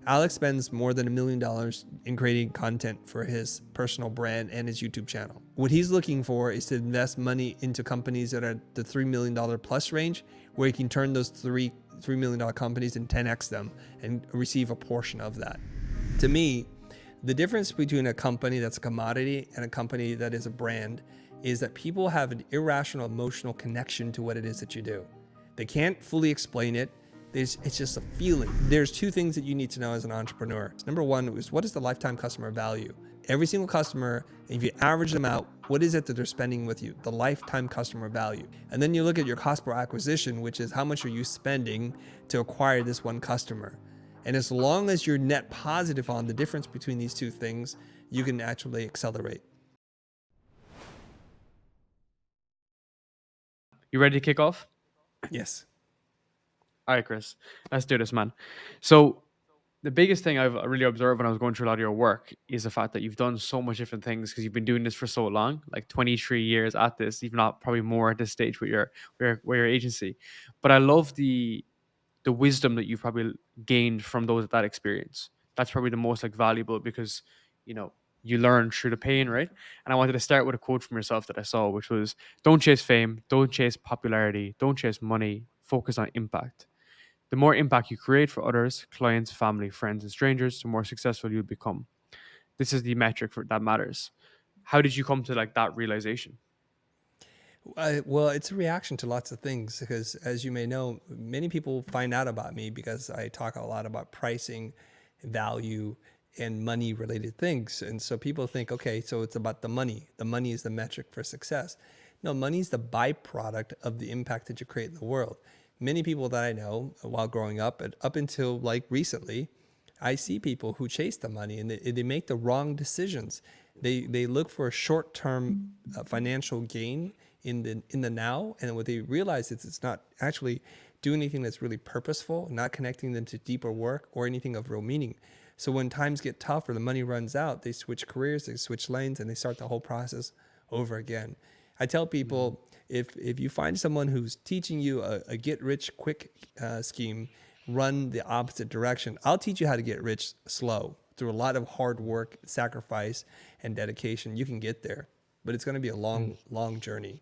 Alex spends more than $1 million in creating content for his personal brand and his YouTube channel. What he's looking for is to invest money into companies that are the $3 million plus range, where he can turn those $3 million companies and 10x them and receive a portion of that. To me, the difference between a company that's a commodity and a company that is a brand is that people have an irrational emotional connection to what it is that you do. They can't fully explain it. It's just a feeling. There's two things that you need to know as an entrepreneur. Number one is, what is the lifetime customer value? Every single customer, if you average them out, what is it that they're spending with you? The lifetime customer value. And then you look at your cost per acquisition, which is how much are you spending to acquire this one customer? And as long as you're net positive on the difference between these two things, you can actually accelerate. You ready to kick off? Yes. All right, Chris, let's do this, man. So the biggest thing I've really observed when I was going through a lot of your work is the fact that you've done so much different things because you've been doing this for so long, like 23 years at this, if not probably more at this stage with your agency. But I love the wisdom that you've probably gained from that experience. That's probably the most like valuable because, you learn through the pain, right? And I wanted to start with a quote from yourself that I saw, which was, don't chase fame, don't chase popularity, don't chase money, focus on impact. The more impact you create for others, clients, family, friends, and strangers, the more successful you'll become. This is the metric that matters. How did you come to like that realization? Well, it's a reaction to lots of things because, as you may know, many people find out about me because I talk a lot about pricing, value, and money related things. And so people think, okay, so it's about the money. The money is the metric for success. No, money is the byproduct of the impact that you create in the world. Many people that I know while growing up, up until like recently, I see people who chase the money and they make the wrong decisions. They look for a short-term financial gain in the now, and what they realize is it's not actually doing anything that's really purposeful, not connecting them to deeper work or anything of real meaning. So when times get tough or the money runs out, they switch careers, they switch lanes, and they start the whole process over again. I tell people, if you find someone who's teaching you a get-rich-quick scheme, run the opposite direction. I'll teach you how to get rich slow through a lot of hard work, sacrifice, and dedication. You can get there, but it's going to be a long journey.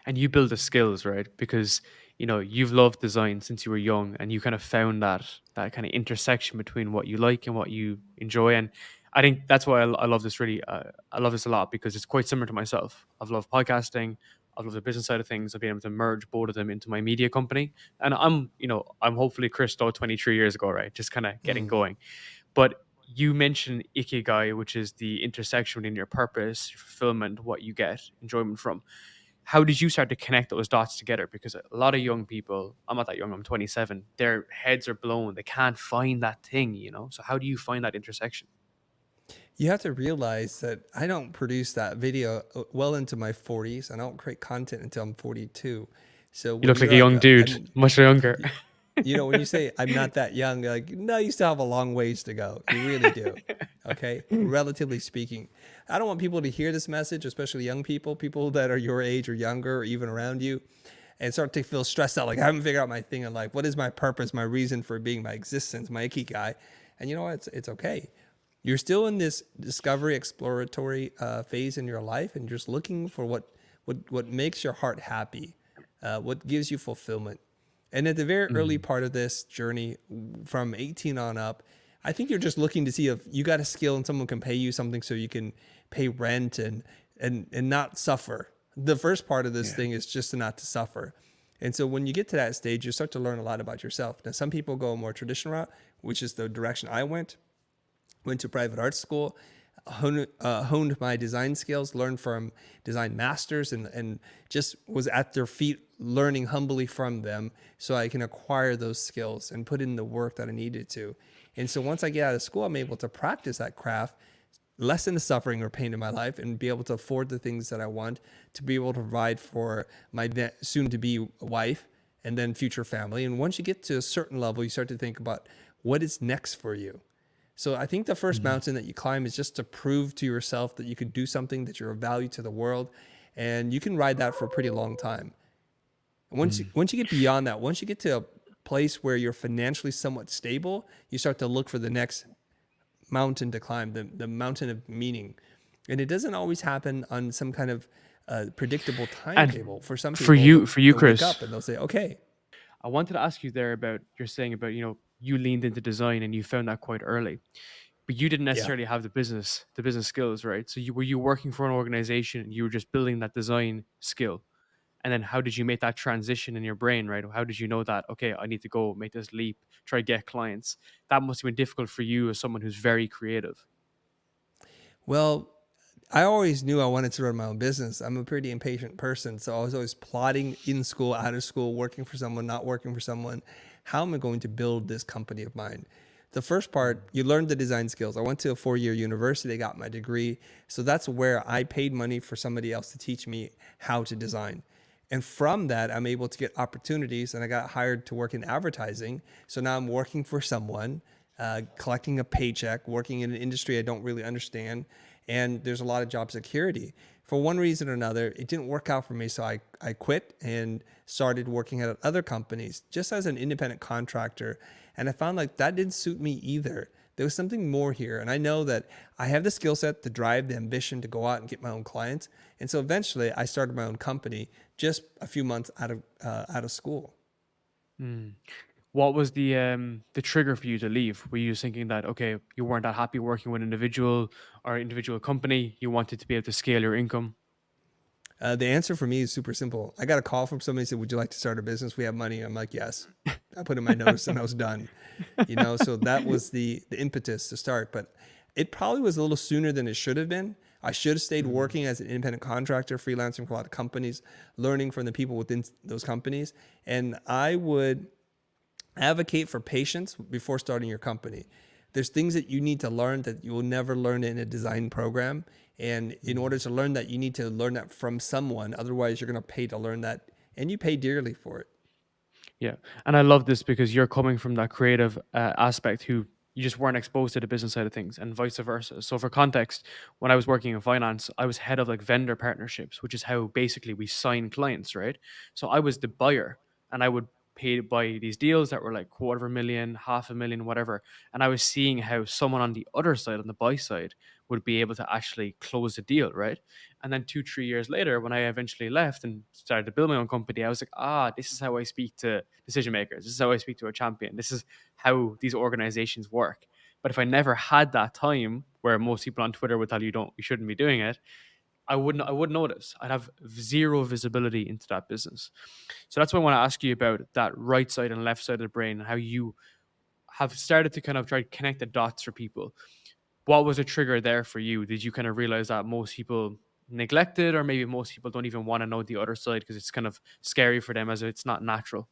And you build the skills, right? Because you've loved design since you were young, and you kind of found that kind of intersection between what you like and what you enjoy. And I think that's why I love this really. I love this a lot because it's quite similar to myself. I've loved podcasting. I love the business side of things. I've been able to merge both of them into my media company. And I'm hopefully Chris 23 years ago, right? Just kind of getting going. But you mentioned ikigai, which is the intersection between your purpose, your fulfillment, what you get enjoyment from. How did you start to connect those dots together? Because a lot of young people, I'm not that young, I'm 27, their heads are blown. They can't find that thing, So how do you find that intersection? You have to realize that I don't produce that video well into my 40s. I don't create content until I'm 42. So You look like a young dude, much younger. When you say I'm not that young, you're like, no, you still have a long ways to go. You really do. Okay. Relatively speaking, I don't want people to hear this message, especially young people that are your age or younger or even around you, and start to feel stressed out. Like, I haven't figured out my thing in life. What is my purpose, my reason for being, my existence, my ikigai? And you know what? It's okay. You're still in this discovery, exploratory phase in your life, and you're just looking for what makes your heart happy, what gives you fulfillment. And at the very early part of this journey, from 18 on up, I think you're just looking to see if you got a skill and someone can pay you something so you can pay rent and not suffer. The first part of this thing is just not to suffer. And so when you get to that stage, you start to learn a lot about yourself. Now, some people go a more traditional route, which is the direction I went to private art school, honed my design skills, learned from design masters, and just was at their feet learning humbly from them so I can acquire those skills and put in the work that I needed to. And so once I get out of school, I'm able to practice that craft, lessen the suffering or pain in my life, and be able to afford the things that I want, to be able to provide for my soon-to-be wife and then future family. And once you get to a certain level, you start to think about what is next for you. So I think the first mountain that you climb is just to prove to yourself that you could do something, that you're of value to the world, and you can ride that for a pretty long time. And once you get beyond that, once you get to place where you're financially somewhat stable, you start to look for the next mountain to climb, the mountain of meaning. And it doesn't always happen on some kind of predictable And timetable. For some for people, you, for you, they'll wake Chris, up and they'll say, okay, I wanted to ask you there about you're saying about you leaned into design and you found that quite early, but you didn't yeah. necessarily have the business skills, right? So were you working for an organization and you were just building that design skill? And then how did you make that transition in your brain, right? How did you know that, okay, I need to go make this leap, try to get clients? That must have been difficult for you as someone who's very creative. Well, I always knew I wanted to run my own business. I'm a pretty impatient person. So I was always plotting in school, out of school, working for someone, not working for someone. How am I going to build this company of mine? The first part, you learn the design skills. I went to a 4-year university, got my degree. So that's where I paid money for somebody else to teach me how to design. And from that, I'm able to get opportunities, and I got hired to work in advertising. So now I'm working for someone, collecting a paycheck, working in an industry I don't really understand. And there's a lot of job security. For one reason or another, it didn't work out for me. So I quit and started working at other companies just as an independent contractor. And I found like that didn't suit me either. There was something more here. And I know that I have the skill set, the drive, the ambition to go out and get my own clients. And so eventually I started my own company just a few months out of school. Hmm. What was the trigger for you to leave? Were you just thinking that, okay, you weren't that happy working with an individual or individual company, you wanted to be able to scale your income? The answer for me is super simple. I got a call from somebody who said, "Would you like to start a business? We have money." I'm like, "Yes." I put in my notice and I was done. So that was the impetus to start. But it probably was a little sooner than it should have been. I should have stayed Mm. working as an independent contractor, freelancing for a lot of companies, learning from the people within those companies. And I would advocate for patience before starting your company. There's things that you need to learn that you will never learn in a design program. And in order to learn that, you need to learn that from someone. Otherwise, you're going to pay to learn that, and you pay dearly for it. Yeah. And I love this because you're coming from that creative aspect who you just weren't exposed to the business side of things and vice versa. So for context, when I was working in finance, I was head of like vendor partnerships, which is how basically we sign clients, right? So I was the buyer and I would pay to buy these deals that were like 250,000, 500,000, whatever. And I was seeing how someone on the other side, on the buy side, would be able to actually close the deal, right? And then 2, 3 years later, when I eventually left and started to build my own company, I was like, this is how I speak to decision makers. This is how I speak to a champion. This is how these organizations work. But if I never had that time where most people on Twitter would tell you shouldn't be doing it, I wouldn't notice. I'd have zero visibility into that business. So that's why I want to ask you about that right side and left side of the brain and how you have started to kind of try to connect the dots for people. What was a trigger there for you? Did you kind of realize that most people neglect it, or maybe most people don't even want to know the other side because it's kind of scary for them as it's not natural?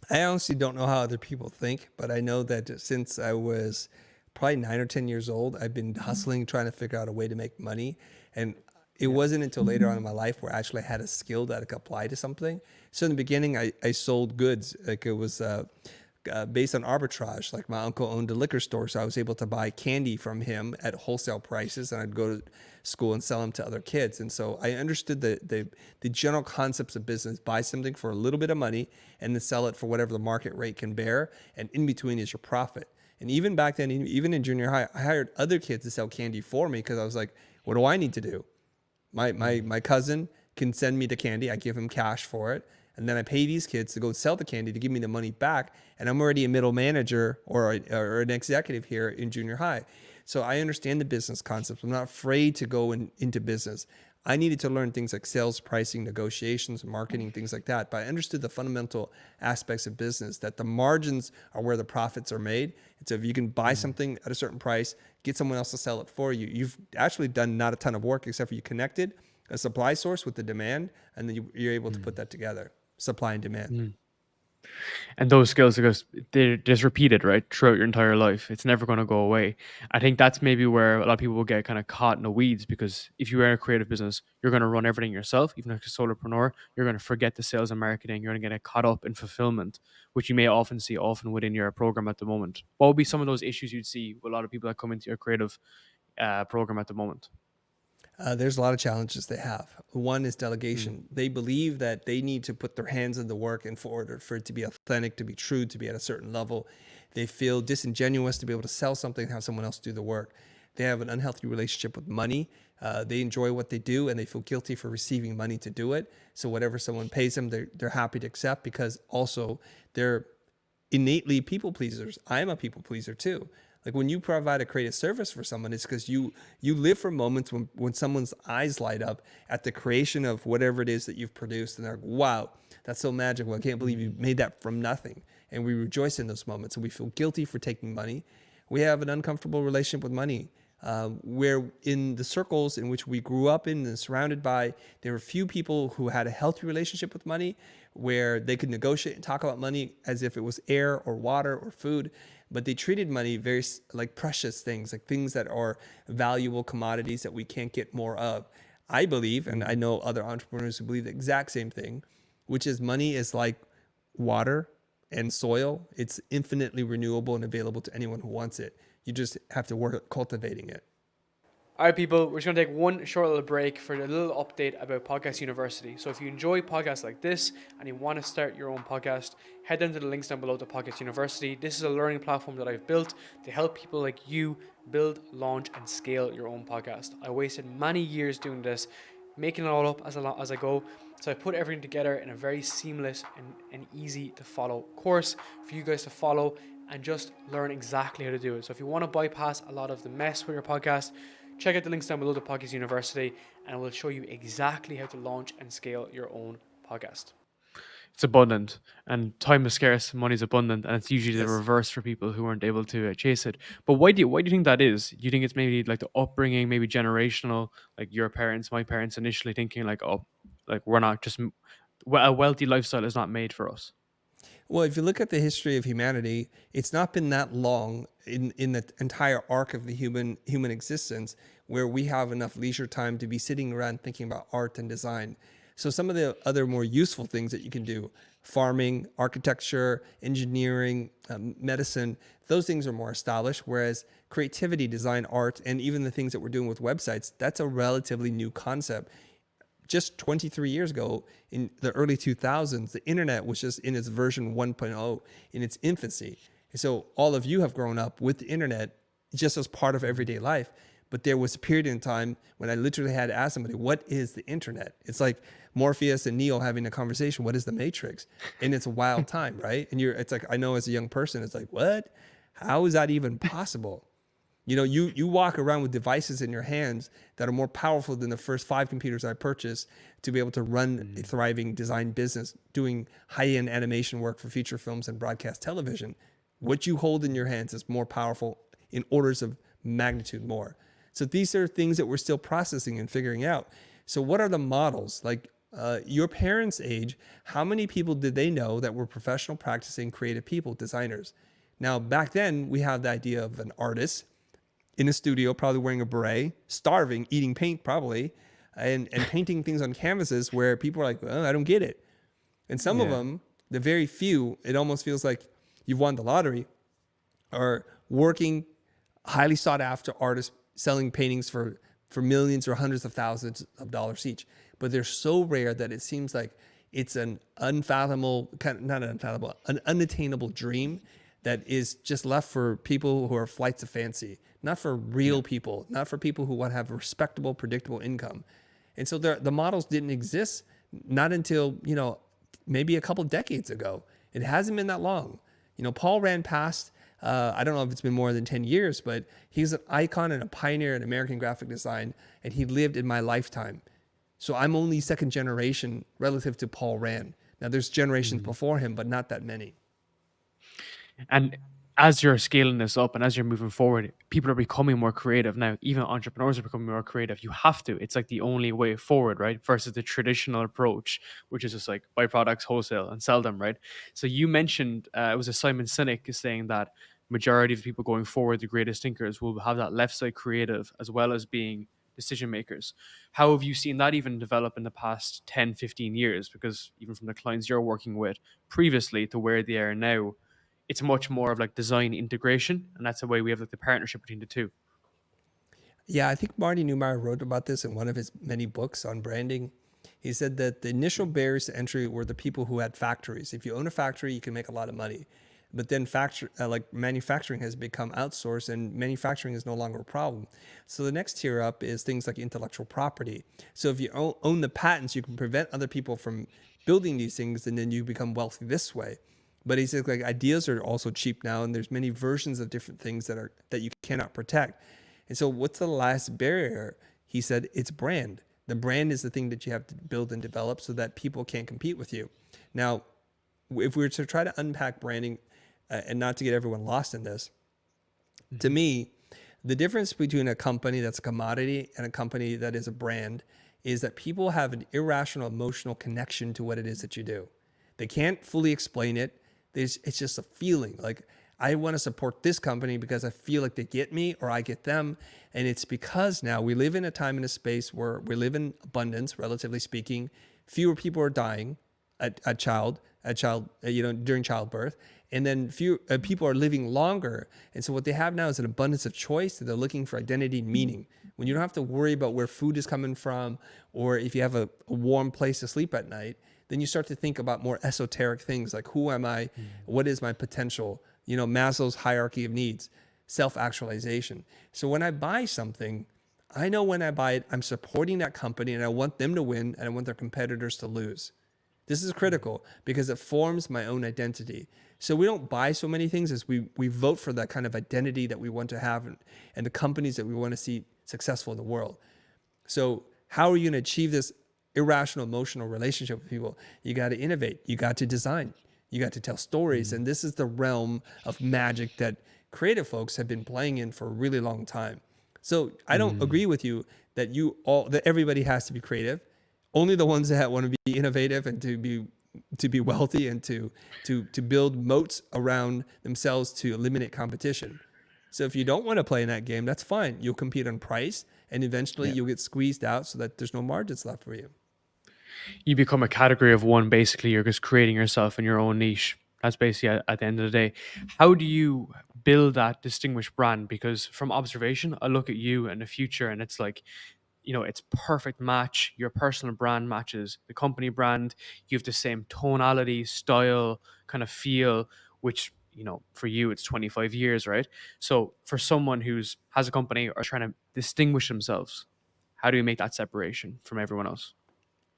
I honestly don't know how other people think, but I know that since I was probably 9 or 10 years old, I've been hustling, trying to figure out a way to make money. And it Yeah. wasn't until later on in my life where I actually had a skill that I could apply to something. So in the beginning, I sold goods. Like it was based on arbitrage. Like my uncle owned a liquor store, so I was able to buy candy from him at wholesale prices, and I'd go to school and sell them to other kids. And so I understood the general concepts of business: buy something for a little bit of money and then sell it for whatever the market rate can bear, and in between is your profit. And even back then, even in junior high, I hired other kids to sell candy for me because I was like, what do I need to do? My cousin can send me the candy. I give him cash for it. And then I pay these kids to go sell the candy to give me the money back. And I'm already a middle manager or an executive here in junior high. So I understand the business concepts. I'm not afraid to go into business. I needed to learn things like sales, pricing, negotiations, marketing, things like that. But I understood the fundamental aspects of business, that the margins are where the profits are made. And so if you can buy something at a certain price, get someone else to sell it for you, you've actually done not a ton of work except for you connected a supply source with the demand, and then you're able to put that together, supply and demand. Mm. And those skills, because they're just repeated, right, throughout your entire life. It's never going to go away. I think that's maybe where a lot of people will get kind of caught in the weeds, because if you are in a creative business, you're going to run everything yourself. Even as a solopreneur, you're going to forget the sales and marketing. You're going to get caught up in fulfillment, which you may often see often within your program at the moment. What would be some of those issues you'd see with a lot of people that come into your creative program at the moment? There's a lot of challenges they have. One is Mm. delegation. They believe that they need to put their hands in the work, and for order for it to be authentic, to be true, to be at a certain level, they feel disingenuous to be able to sell something and have someone else do the work. They have an unhealthy relationship with money. They enjoy what they do, and they feel guilty for receiving money to do it. So whatever someone pays them, they're happy to accept, because also they're innately people pleasers. I'm a people pleaser too. Like when you provide a creative service for someone, it's because you live for moments when someone's eyes light up at the creation of whatever it is that you've produced, and they're like, wow, that's so magical. I can't believe you made that from nothing. And we rejoice in those moments, and we feel guilty for taking money. We have an uncomfortable relationship with money, where in the circles in which we grew up in and surrounded by, there were few people who had a healthy relationship with money, where they could negotiate and talk about money as if it was air or water or food, but they treated money very like precious things, like things that are valuable commodities that we can't get more of. I believe, and I know other entrepreneurs who believe the exact same thing, which is money is like water and soil. It's infinitely renewable and available to anyone who wants it. You just have to work at cultivating it. All right, people, we're just going to take one short little break for a little update about Podcast University. So if you enjoy podcasts like this and you want to start your own podcast, head down to the links down below to Podcast University. This is a learning platform that I've built to help people like you build, launch, and scale your own podcast. I wasted many years doing this, making it all up as I go. So I put everything together in a very seamless and easy to follow course for you guys to follow and just learn exactly how to do it. So if you want to bypass a lot of the mess with your podcast, check out the links down below to Podcast University, and it will show you exactly how to launch and scale your own podcast. It's abundant, and time is scarce, money is abundant, and it's usually the Yes. reverse for people who aren't able to chase it. But why do you think that is? Do you think it's maybe like the upbringing, maybe generational, like your parents, my parents initially thinking like, oh, like we're not just a wealthy lifestyle is not made for us. Well, if you look at the history of humanity, it's not been that long in the entire arc of the human existence where we have enough leisure time to be sitting around thinking about art and design. So some of the other more useful things that you can do, farming, architecture, engineering, medicine, those things are more established. Whereas creativity, design, art, and even the things that we're doing with websites, that's a relatively new concept. Just 23 years ago, in the early 2000s, the internet was just in its version 1.0, in its infancy. And so all of you have grown up with the internet just as part of everyday life. But there was a period in time when I literally had to ask somebody, what is the internet? It's like Morpheus and Neo having a conversation. What is the Matrix? And it's a wild time, right? And it's like, I know as a young person, it's like, what? How is that even possible? You walk around with devices in your hands that are more powerful than the first 5 computers I purchased to be able to run a thriving design business, doing high-end animation work for feature films and broadcast television. What you hold in your hands is more powerful in orders of magnitude more. So these are things that we're still processing and figuring out. So what are the models? Like your parents' age, how many people did they know that were professional practicing creative people, designers? Now, back then, we have the idea of an artist in a studio, probably wearing a beret, starving, eating paint probably, and painting things on canvases where people are like, oh, I don't get it. And some of them, the very few, it almost feels like you've won the lottery, are working highly sought after artists selling paintings for millions or hundreds of thousands of dollars each. But they're so rare that it seems like it's an unfathomable, not unfathomable, an unattainable dream that is just left for people who are flights of fancy, not for real people, not for people who want to have a respectable, predictable income. And so the models didn't exist, not until, maybe a couple decades ago. It hasn't been that long. Paul ran past, I don't know if it's been more than 10 years, but he's an icon and a pioneer in American graphic design, and he lived in my lifetime. So I'm only second generation relative to Paul Rand. Now there's generations before him, but not that many. And as you're scaling this up and as you're moving forward, people are becoming more creative now. Even entrepreneurs are becoming more creative. You have to. It's like the only way forward, right? Versus the traditional approach, which is just like buy products wholesale and sell them, right? So you mentioned it was a Simon Sinek is saying that majority of people going forward, the greatest thinkers, will have that left side creative as well as being decision makers. How have you seen that even develop in the past 10, 15 years? Because even from the clients you're working with previously to where they are now, it's much more of like design integration, and that's the way we have like the partnership between the two. Yeah, I think Marty Neumeier wrote about this in one of his many books on branding. He said that the initial barriers to entry were the people who had factories. If you own a factory, you can make a lot of money. But then like manufacturing has become outsourced, and manufacturing is no longer a problem. So the next tier up is things like intellectual property. So if you own the patents, you can prevent other people from building these things, and then you become wealthy this way. But he says like ideas are also cheap now, and there's many versions of different things that you cannot protect. And so what's the last barrier? He said it's brand. The brand is the thing that you have to build and develop so that people can't compete with you. Now, if we were to try to unpack branding and not to get everyone lost in this, to me, the difference between a company that's a commodity and a company that is a brand is that people have an irrational emotional connection to what it is that you do. They can't fully explain it. It's just a feeling. Like, I want to support this company because I feel like they get me or I get them. And it's because now we live in a time and a space where we live in abundance, relatively speaking. Fewer people are dying during childbirth. And then few people are living longer. And so what they have now is an abundance of choice. They're looking for identity and meaning. When you don't have to worry about where food is coming from, or if you have a warm place to sleep at night, then you start to think about more esoteric things like, who am I? What is my potential? Maslow's hierarchy of needs, self-actualization. So when I buy something, I know when I buy it, I'm supporting that company and I want them to win and I want their competitors to lose. This is critical because it forms my own identity. So we don't buy so many things as we vote for that kind of identity that we want to have and the companies that we want to see successful in the world. So how are you going to achieve this irrational emotional relationship with people? You got to innovate. You got to design. You got to tell stories. And this is the realm of magic that creative folks have been playing in for a really long time. So I don't agree with you that that everybody has to be creative. Only the ones that want to be innovative and to be wealthy and to build moats around themselves to eliminate competition. So if you don't want to play in that game, that's fine. You'll compete on price and eventually you'll get squeezed out so that there's no margins left for you. You become a category of one. Basically, you're just creating yourself in your own niche. That's basically at the end of the day. How do you build that distinguished brand? Because from observation, I look at you and the future, and it's like, it's perfect match. Your personal brand matches the company brand. You have the same tonality, style, kind of feel, which, for you, it's 25 years, right? So for someone has a company or trying to distinguish themselves, how do you make that separation from everyone else?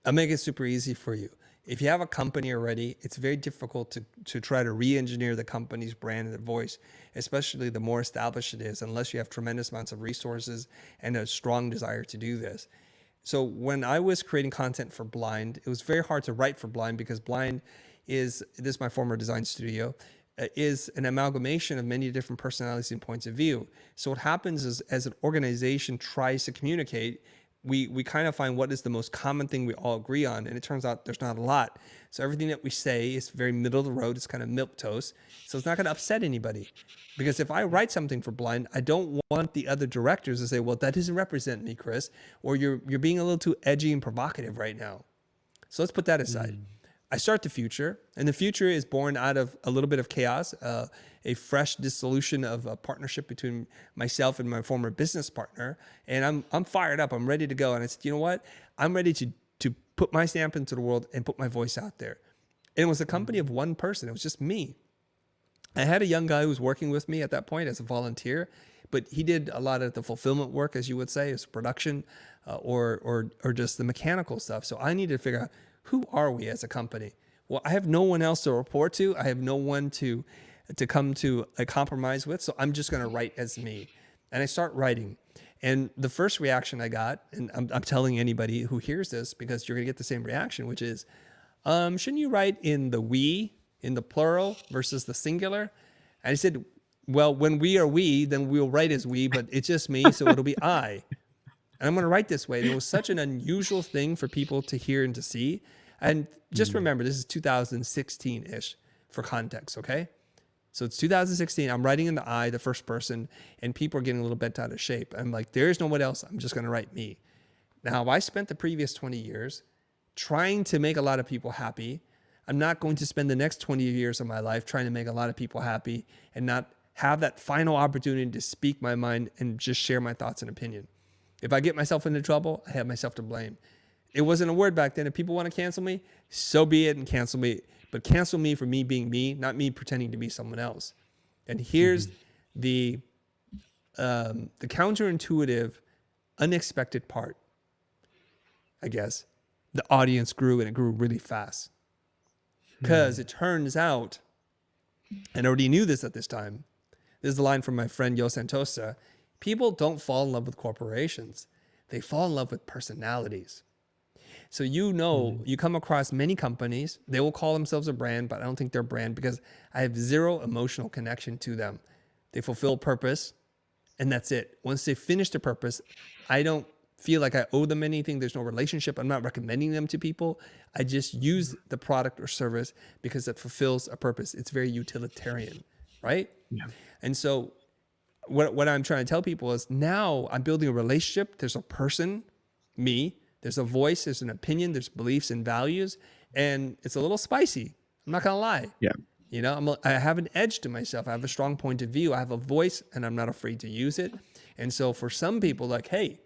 I'll make it super easy for you. If you have a company already, it's very difficult to try to re-engineer the company's brand and the voice, especially the more established it is, unless you have tremendous amounts of resources and a strong desire to do this. So when I was creating content for Blind, it was very hard to write for Blind because Blind this is my former design studio, is an amalgamation of many different personalities and points of view. So what happens is as an organization tries to communicate, we kind of find what is the most common thing we all agree on. And it turns out there's not a lot. So everything that we say is very middle of the road. It's kind of milquetoast. So it's not going to upset anybody. Because if I write something for Blind, I don't want the other directors to say, well, that doesn't represent me, Chris, or you're being a little too edgy and provocative right now. So let's put that aside. I start the future, and the future is born out of a little bit of chaos, a fresh dissolution of a partnership between myself and my former business partner. And I'm fired up. I'm ready to go. And I said, you know what? I'm ready to put my stamp into the world and put my voice out there. And it was a company of one person. It was just me. I had a young guy who was working with me at that point as a volunteer, but he did a lot of the fulfillment work, as you would say, as production or just the mechanical stuff. So I needed to figure out, who are we as a company? Well, I have no one else to report to. I have no one to come to a compromise with. So I'm just going to write as me. And I start writing. And the first reaction I got, and I'm telling anybody who hears this because you're going to get the same reaction, which is, shouldn't you write in the we, in the plural versus the singular? And I said, well, when we are we, then we'll write as we, but it's just me, so it'll be I. And I'm going to write this way. And it was such an unusual thing for people to hear and to see. And just remember, this is 2016-ish for context, okay? So it's 2016. I'm writing in the I, the first person, and people are getting a little bent out of shape. I'm like, there's no one else. I'm just going to write me. Now, I spent the previous 20 years trying to make a lot of people happy. I'm not going to spend the next 20 years of my life trying to make a lot of people happy and not have that final opportunity to speak my mind and just share my thoughts and opinion. If I get myself into trouble, I have myself to blame. It wasn't a word back then. If people want to cancel me, so be it, and cancel me. But cancel me for me being me, not me pretending to be someone else. And here's the counterintuitive, unexpected part. I guess the audience grew, and it grew really fast, because it turns out, and I already knew this at this time. This is a line from my friend Yo Santosa. People don't fall in love with corporations. They fall in love with personalities. So you come across many companies, they will call themselves a brand, but I don't think they're a brand because I have zero emotional connection to them. They fulfill purpose, and that's it. Once they finish their purpose, I don't feel like I owe them anything. There's no relationship. I'm not recommending them to people. I just use the product or service because it fulfills a purpose. It's very utilitarian, right? Yeah. And so what I'm trying to tell people is now I'm building a relationship. There's a person, me, there's a voice, there's an opinion, there's beliefs and values, and it's a little spicy. I'm not going to lie. Yeah. You know, I have an edge to myself. I have a strong point of view. I have a voice, and I'm not afraid to use it. And so for some people, like, hey,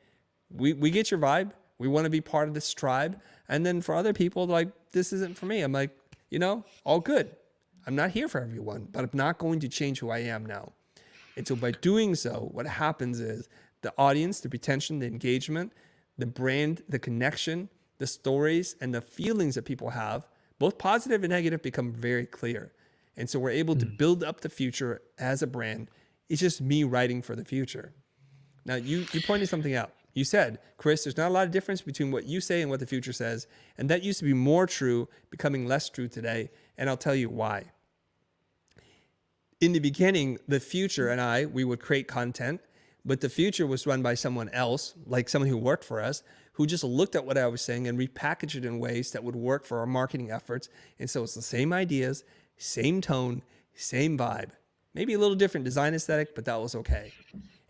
we get your vibe. We want to be part of this tribe. And then for other people, like, this isn't for me. I'm like, you know, all good. I'm not here for everyone, but I'm not going to change who I am now. And so by doing so, what happens is the audience, the retention, the engagement, the brand, the connection, the stories, and the feelings that people have, both positive and negative, become very clear. And so we're able to build up the future as a brand. It's just me writing for the future. Now, you pointed something out. You said, Chris, there's not a lot of difference between what you say and what the future says. And that used to be more true, becoming less true today. And I'll tell you why. In the beginning, the future and we would create content, but the future was run by someone else, like someone who worked for us, who just looked at what I was saying and repackaged it in ways that would work for our marketing efforts. And so it's the same ideas, same tone, same vibe. Maybe a little different design aesthetic, but that was okay.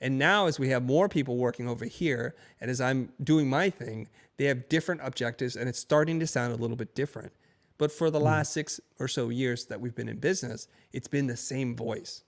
And now as we have more people working over here, and as I'm doing my thing, they have different objectives, and it's starting to sound a little bit different. But for the last 6 or so years that we've been in business, it's been the same voice.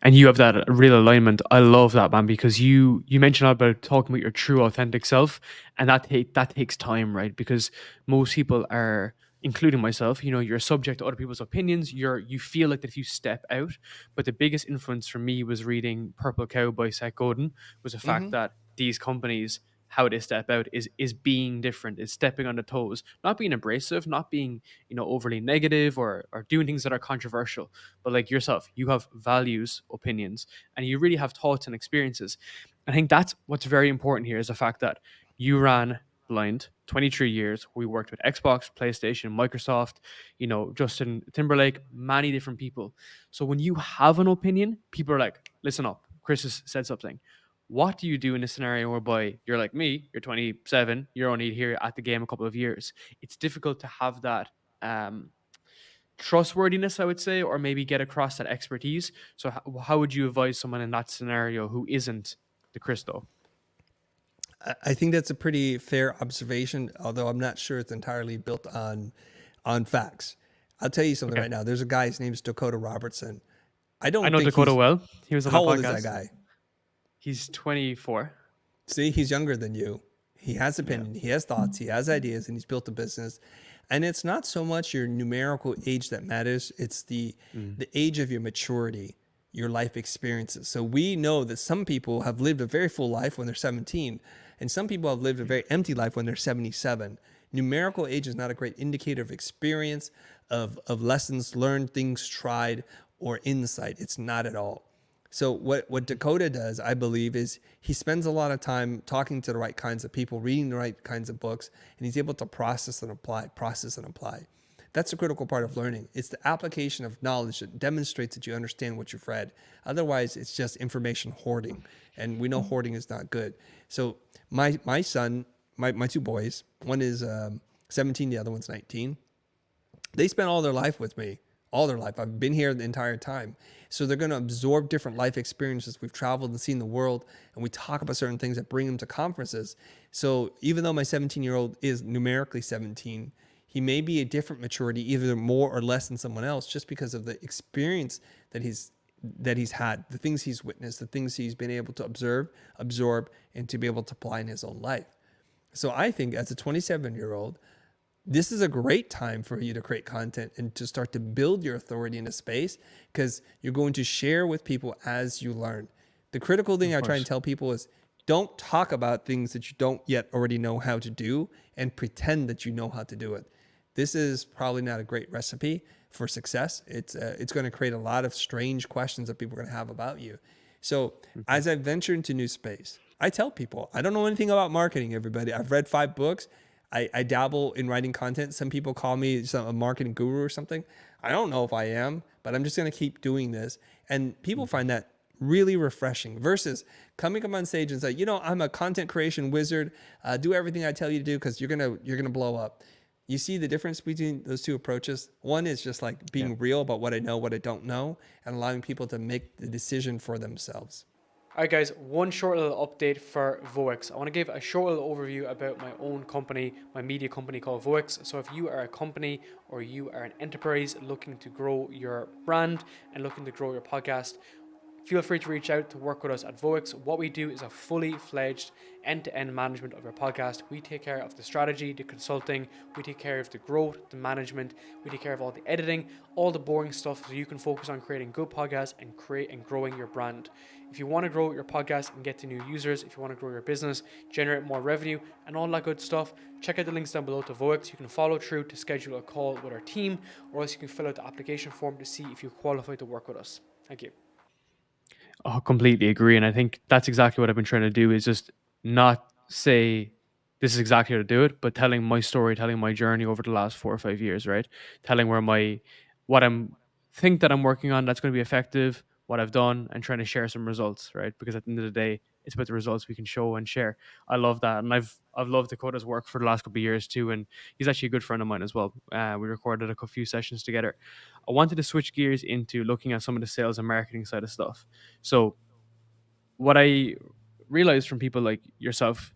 And you have that real alignment. I love that, man, because you mentioned about talking about your true authentic self, and that takes time, right? Because most people are, including myself, you know, you're subject to other people's opinions. You feel like that if you step out. But the biggest influence for me was reading Purple Cow by Seth Godin, was the fact that these companies, how they step out is being different, is stepping on the toes, not being abrasive, not being, you know, overly negative or doing things that are controversial. But like yourself, you have values, opinions, and you really have thoughts and experiences. I think that's what's very important here, is the fact that you ran Blind 23 years. We worked with Xbox, PlayStation, Microsoft, you know, Justin Timberlake, many different people. So when you have an opinion, people are like, listen up, Chris has said something. What do you do in a scenario whereby you're like me, you're 27, you're only here at the game a couple of years? It's difficult to have that trustworthiness, I would say, or maybe get across that expertise. So how would you advise someone in that scenario who isn't the Chris, though? I think that's a pretty fair observation, although I'm not sure it's entirely built on facts. I'll tell you something right now. There's a guy, his name's Dakota Robertson. I I know Dakota well. He was on How my old podcast. is that guy? He's 24. See, he's younger than you. He has opinion, he has thoughts, he has ideas, and he's built a business. And it's not so much your numerical age that matters. It's the age of your maturity, your life experiences. So we know that some people have lived a very full life when they're 17, and some people have lived a very empty life when they're 77. Numerical age is not a great indicator of experience, of lessons learned, things tried, or insight. It's not at all. So what Dakota does, I believe, is he spends a lot of time talking to the right kinds of people, reading the right kinds of books, and he's able to process and apply. That's the critical part of learning. It's the application of knowledge that demonstrates that you understand what you've read. Otherwise, it's just information hoarding, and we know hoarding is not good. So my son, my two boys, one is 17, the other one's 19. They spent all their life with me. All their life. I've been here the entire time. So they're going to absorb different life experiences. We've traveled and seen the world, and we talk about certain things that bring them to conferences. So even though my 17-year-old is numerically 17, he may be a different maturity, either more or less than someone else, just because of the experience that he's that he's had, the things he's witnessed, the things he's been able to observe, absorb, and to be able to apply in his own life. So I think as a 27-year-old, this is a great time for you to create content and to start to build your authority in a space, because you're going to share with people as you learn. The critical thing I try and tell people is don't talk about things that you don't yet already know how to do and pretend that you know how to do it. This is probably not a great recipe for success. It's going to create a lot of strange questions that people are going to have about you. So as I venture into new space, I tell people, I don't know anything about marketing, everybody. I've read 5 books. I dabble in writing content. Some people call me a marketing guru or something. I don't know if I am, but I'm just going to keep doing this. And people find that really refreshing versus coming up on stage and say, I'm a content creation wizard. Do everything I tell you to do because you're gonna blow up. You see the difference between those two approaches? One is just like being real about what I know, what I don't know, and allowing people to make the decision for themselves. All right, guys, one short little update for Voix. I want to give a short little overview about my own company, my media company called Voix. So if you are a company or you are an enterprise looking to grow your brand and looking to grow your podcast, feel free to reach out to work with us at Voix. What we do is a fully fledged end-to-end management of your podcast. We take care of the strategy, the consulting, we take care of the growth, the management, we take care of all the editing, all the boring stuff so you can focus on creating good podcasts and growing your brand. If you want to grow your podcast and get to new users, if you want to grow your business, generate more revenue and all that good stuff, check out the links down below to Voix. You can follow through to schedule a call with our team, or else you can fill out the application form to see if you qualify to work with us. Thank you. Oh, completely agree. And I think that's exactly what I've been trying to do, is just not say this is exactly how to do it, but telling my story, telling my journey over the last 4 or 5 years, right? Telling what I'm think that I'm working on that's going to be effective, what I've done, and trying to share some results, right? Because at the end of the day, it's about the results we can show and share. I love that. And I've loved Dakota's work for the last couple of years too. And he's actually a good friend of mine as well. We recorded a few sessions together. I wanted to switch gears into looking at some of the sales and marketing side of stuff. So what I realized from people like yourself,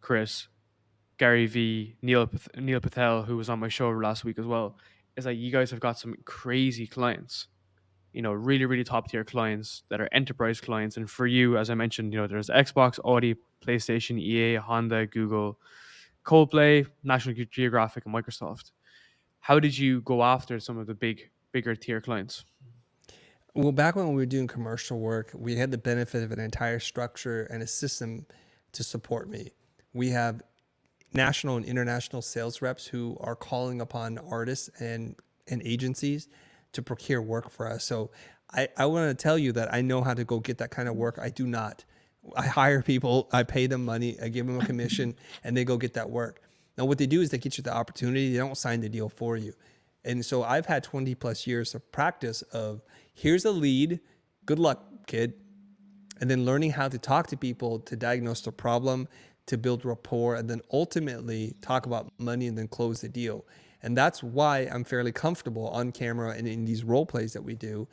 Chris, Gary V, Neil Patel, who was on my show last week as well, is that you guys have got some crazy clients, really, really top tier clients that are enterprise clients. And for you, as I mentioned, there's Xbox, Audi, PlayStation, EA, Honda, Google, Coldplay, National Geographic, and Microsoft. How did you go after some of the bigger tier clients? Well, back when we were doing commercial work, we had the benefit of an entire structure and a system to support me. We have national and international sales reps who are calling upon artists and agencies to procure work for us. So I want to tell you that I know how to go get that kind of work. I do not. I hire people, I pay them money, I give them a commission, and they go get that work. Now, what they do is they get you the opportunity. They don't sign the deal for you. And so I've had 20 plus years of practice of here's a lead, good luck, kid. And then learning how to talk to people, to diagnose the problem, to build rapport, and then ultimately talk about money and then close the deal. And that's why I'm fairly comfortable on camera and in these role plays that we do,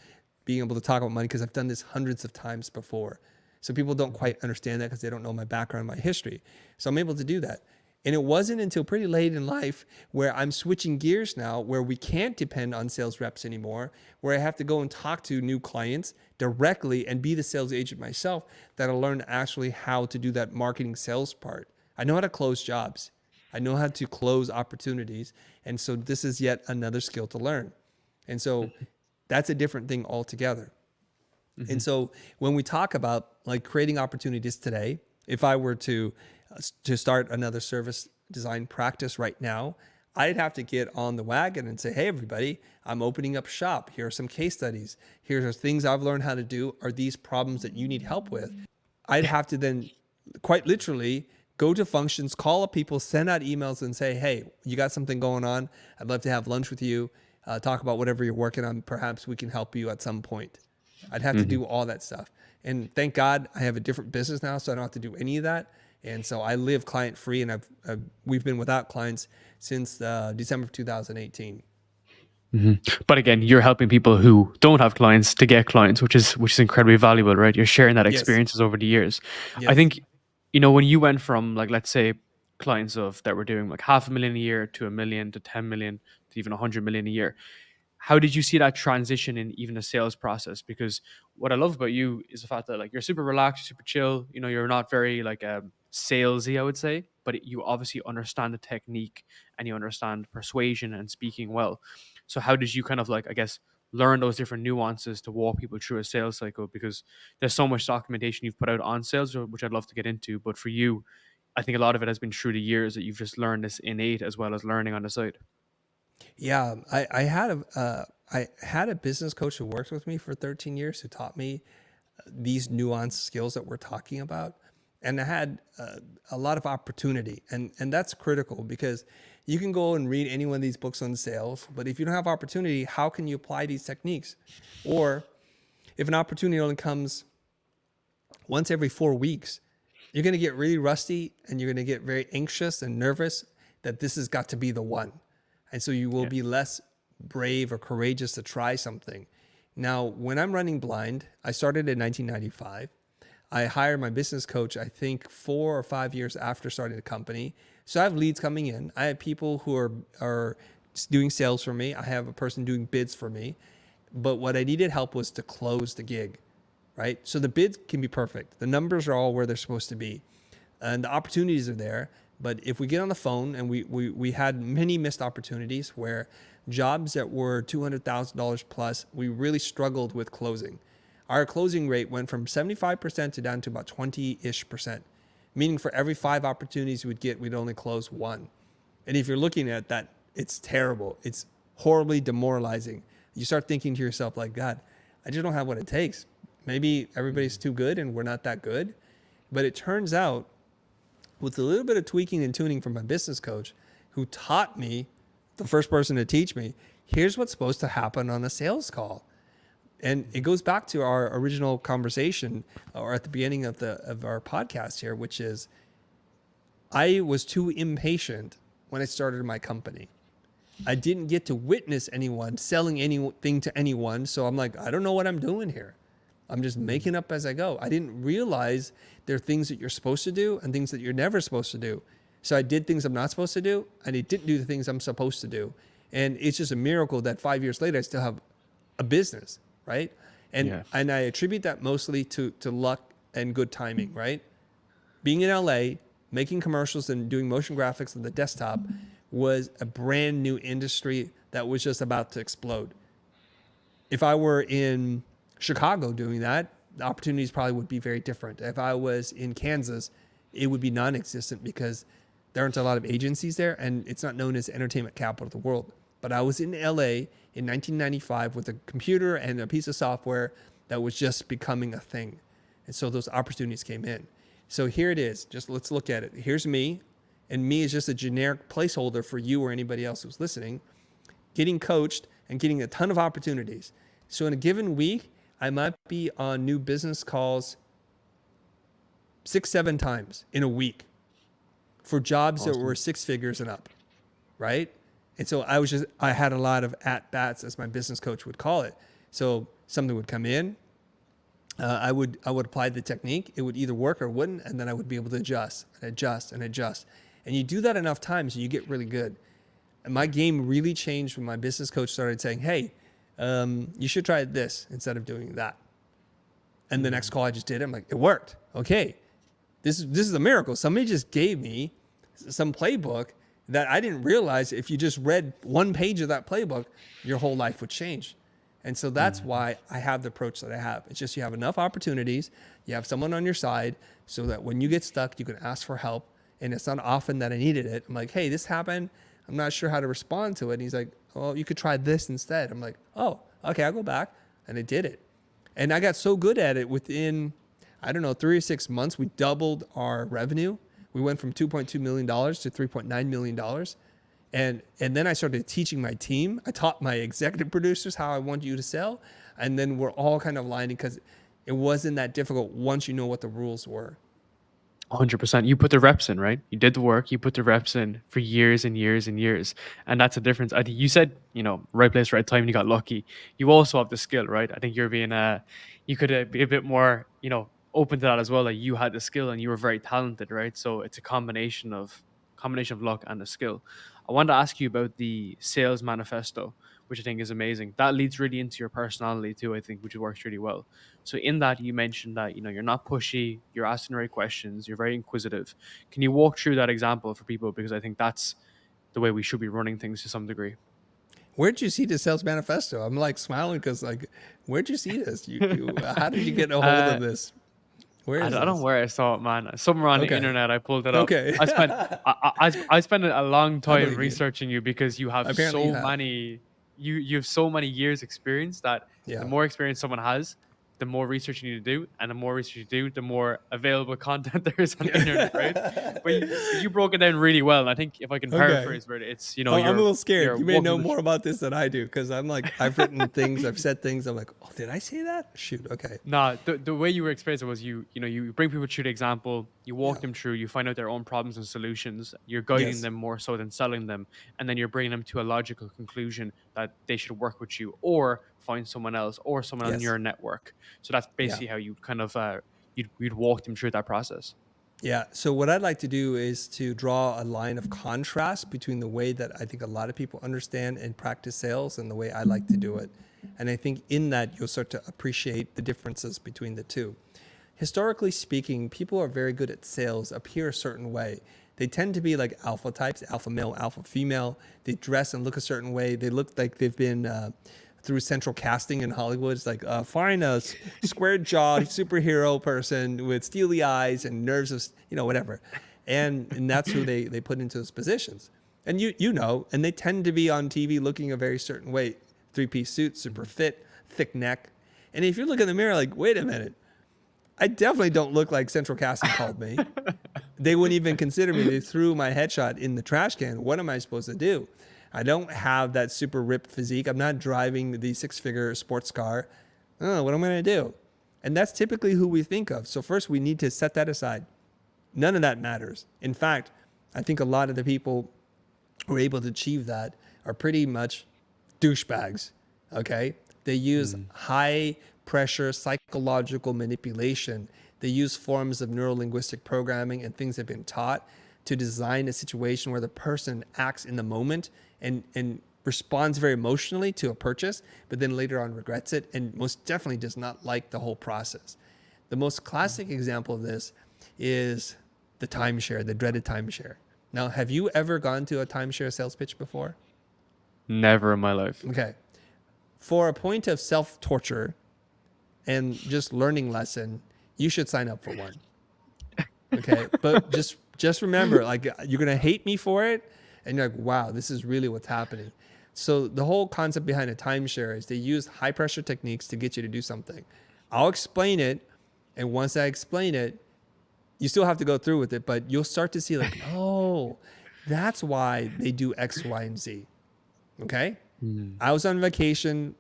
being able to talk about money, because I've done this hundreds of times before. So people don't quite understand that because they don't know my background, my history. So I'm able to do that. And it wasn't until pretty late in life where I'm switching gears now, where we can't depend on sales reps anymore, where I have to go and talk to new clients directly and be the sales agent myself, that I learned actually how to do that marketing sales part. I know how to close jobs. I know how to close opportunities. And so this is yet another skill to learn. And so that's a different thing altogether. Mm-hmm. And so when we talk about like creating opportunities today, if I were to start another service design practice right now, I'd have to get on the wagon and say, hey, everybody, I'm opening up shop. Here are some case studies. Here are things I've learned how to do. Are these problems that you need help with? I'd have to then quite literally go to functions, call up people, send out emails and say, hey, you got something going on? I'd love to have lunch with you, talk about whatever you're working on. Perhaps we can help you at some point. I'd have to do all that stuff. And thank God I have a different business now, so I don't have to do any of that. And so I live client free, and we've been without clients since December of 2018. Mm-hmm. But again, you're helping people who don't have clients to get clients, which is incredibly valuable, right? You're sharing that experiences over the years. Yes. I think, when you went from like, let's say clients that were doing like $500,000 a year to $1 million to 10 million to even 100 million a year, how did you see that transition in even the sales process? Because what I love about you is the fact that like you're super relaxed, super chill. You know, you're not very like salesy, I would say, but you obviously understand the technique and you understand persuasion and speaking well. So how did you kind of like, I guess, learn those different nuances to walk people through a sales cycle? Because there's so much documentation you've put out on sales, which I'd love to get into. But for you, I think a lot of it has been through the years that you've just learned this innate as well as learning on the side. Yeah, I had a business coach who worked with me for 13 years who taught me these nuanced skills that we're talking about, and I had a lot of opportunity, and that's critical because you can go and read any one of these books on sales, but if you don't have opportunity, how can you apply these techniques? Or if an opportunity only comes once every 4 weeks, you're going to get really rusty and you're going to get very anxious and nervous that this has got to be the one. And so you will Yeah. be less brave or courageous to try something. Now, when I'm running blind, I started in 1995. I hired my business coach, I think 4 or 5 years after starting the company. So I have leads coming in. I have people who are doing sales for me. I have a person doing bids for me. But what I needed help was to close the gig, right? So the bids can be perfect. The numbers are all where they're supposed to be. And the opportunities are there. But if we get on the phone, and we had many missed opportunities where jobs that were $200,000 plus, we really struggled with closing. Our closing rate went from 75% to down to about 20-ish%, meaning for every 5 opportunities we'd get, we'd only close 1. And if you're looking at that, it's terrible. It's horribly demoralizing. You start thinking to yourself like, God, I just don't have what it takes. Maybe everybody's too good and we're not that good. But it turns out, with a little bit of tweaking and tuning from my business coach, who taught me, the first person to teach me, here's what's supposed to happen on a sales call. And it goes back to our original conversation, or at the beginning of our podcast here, which is I was too impatient when I started my company. I didn't get to witness anyone selling anything to anyone. So I'm like, I don't know what I'm doing here. I'm just making up as I go. I didn't realize there are things that you're supposed to do and things that you're never supposed to do. So I did things I'm not supposed to do, and I didn't do the things I'm supposed to do. And it's just a miracle that 5 years later, I still have a business, right? And Yeah. and I attribute that mostly to luck and good timing, right? Being in LA, making commercials and doing motion graphics on the desktop was a brand new industry that was just about to explode. If I were in Chicago doing that, the opportunities probably would be very different. If I was in Kansas, it would be non-existent because there aren't a lot of agencies there, and it's not known as entertainment capital of the world. But I was in LA in 1995 with a computer and a piece of software that was just becoming a thing. And so those opportunities came in. So here it is. Just let's look at it. Here's me, and me is just a generic placeholder for you or anybody else who's listening, getting coached and getting a ton of opportunities. So in a given week, I might be on new business calls 6-7 times in a week for jobs that were 6 figures and up, right? And so I had a lot of at bats, as my business coach would call it. So something would come in, I would apply the technique. It would either work or wouldn't, and then I would be able to adjust and adjust and adjust. And you do that enough times, you get really good. And my game really changed when my business coach started saying, "Hey, you should try this instead of doing that." And the next call I just did, I'm like, it worked. Okay, this is a miracle. Somebody just gave me some playbook that I didn't realize if you just read one page of that playbook, your whole life would change. And so that's why I have the approach that I have. It's just you have enough opportunities, you have someone on your side so that when you get stuck, you can ask for help. And it's not often that I needed it. I'm like, hey, this happened. I'm not sure how to respond to it. And he's like, well, you could try this instead. I'm like, oh, okay, I'll go back. And I did it. And I got so good at it within, I don't know, 3 or 6 months, we doubled our revenue. We went from $2.2 million to $3.9 million. And then I started teaching my team. I taught my executive producers how I want you to sell. And then we're all kind of aligning because it wasn't that difficult once you know what the rules were. 100%. You put the reps in, right? You did the work. You put the reps in for years and years and years, and that's a difference. I think you said, right place, right time. And you got lucky. You also have the skill, right? I think you're being you could be a bit more, open to that as well. Like you had the skill and you were very talented, right? So it's a combination of luck and the skill. I wanted to ask you about the sales manifesto, which I think is amazing. That leads really into your personality too, I think, which works really well. So in that, you mentioned that, you know, you're not pushy, you're asking the right questions, you're very inquisitive. Can you walk through that example for people? Because I think that's the way we should be running things to some degree. Where'd you see the sales manifesto? I'm like smiling because like, where'd you see this? How did you get a hold of Uh, this? Where I is don't know this? where I saw it, man. Somewhere on the Okay. internet, I pulled it up. Okay. I spent a long I time believe you. researching you because you have Apparently you so have. many you have so many years experience that the Yeah. more experience someone has, the more research you need to do, and the more research you do, the more available content there is on the internet, right? But you broke it down really well, and I think if I can Okay. paraphrase, right, it's, you know, Oh, I'm a little scared. you're You may walking know the more about this than I do because I'm like, I've written things, I've said things. I'm like, oh, did I say that? Shoot. Okay. Nah, the way you were experiencing it was you know, you bring people through the example, you walk Yeah. them through, you find out their own problems and solutions, you're guiding Yes. them more so than selling them, and then you're bringing them to a logical conclusion that they should work with you or find someone else or someone on Yes. your network. So that's Yeah. basically how you kind of you'd walk them through that process. Yeah. So what I'd like to do is to draw a line of contrast between the way that I think a lot of people understand and practice sales and the way I like to do it. And I think in that you'll start to appreciate the differences between the two. Historically speaking, people are very good at sales appear a certain way. They tend to be like alpha types, alpha male, alpha female. They dress and look a certain way. They look like they've been through central casting in Hollywood. It's like, find a square jawed superhero person with steely eyes and nerves of, whatever. And that's who they put into those positions. And you know, and they tend to be on TV looking a very certain way. 3-piece suit, super fit, thick neck. And if you look in the mirror, like, wait a minute, I definitely don't look like Central Casting called me. They wouldn't even consider me. They threw my headshot in the trash can. What am I supposed to do? I don't have that super ripped physique. I'm not driving the 6-figure sports car. I don't know what I'm going to do. And that's typically who we think of. So first we need to set that aside. None of that matters. In fact, I think a lot of the people who are able to achieve that are pretty much douchebags, okay? They use high pressure psychological manipulation. They use forms of neurolinguistic programming and things they've been taught to design a situation where the person acts in the moment and responds very emotionally to a purchase, but then later on regrets it and most definitely does not like the whole process. The most classic example of this is the timeshare, the dreaded timeshare. Now, have you ever gone to a timeshare sales pitch before? Never in my life. Okay. For a point of self-torture and just learning lesson, you should sign up for one. Okay. But just remember, like, you're going to hate me for it. And you're like, wow, this is really what's happening. So the whole concept behind a timeshare is they use high pressure techniques to get you to do something. I'll explain it. And once I explain it, you still have to go through with it, but you'll start to see like, oh, that's why they do X, Y, and Z. Okay. I was on vacation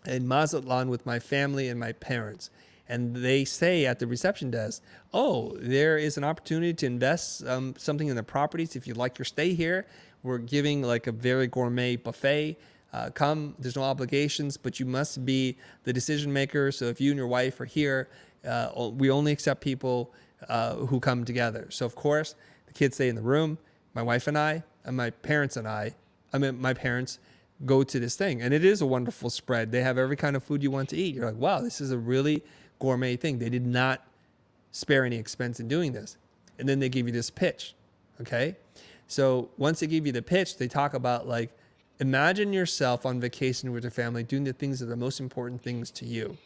in Mazatlan with my family and my parents. And they say at the reception desk, oh, there is an opportunity to invest something in the properties. If you'd like your stay here, we're giving like a very gourmet buffet. Come, there's no obligations, but you must be the decision maker. So if you and your wife are here, we only accept people who come together. So of course, the kids stay in the room, my wife and I, and my parents my parents go to this thing. And it is a wonderful spread. They have every kind of food you want to eat. You're like, wow, this is a really gourmet thing. They did not spare any expense in doing this. And then they give you this pitch. Okay. So once they give you the pitch, they talk about like, imagine yourself on vacation with your family doing the things that are the most important things to you.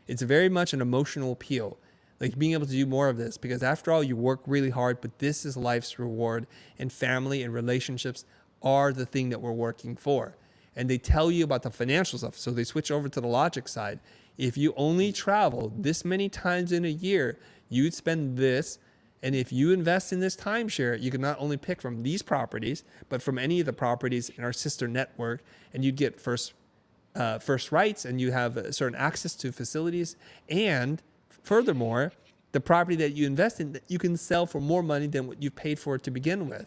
It's very much an emotional appeal, like being able to do more of this, because after all, you work really hard, but this is life's reward, and family and relationships are the thing that we're working for. And they tell you about the financial stuff. So they switch over to the logic side. If you only travel this many times in a year, you'd spend this. And if you invest in this timeshare, you can not only pick from these properties, but from any of the properties in our sister network, and you'd get first rights, and you have certain access to facilities. And furthermore, the property that you invest in, you can sell for more money than what you paid for it to begin with.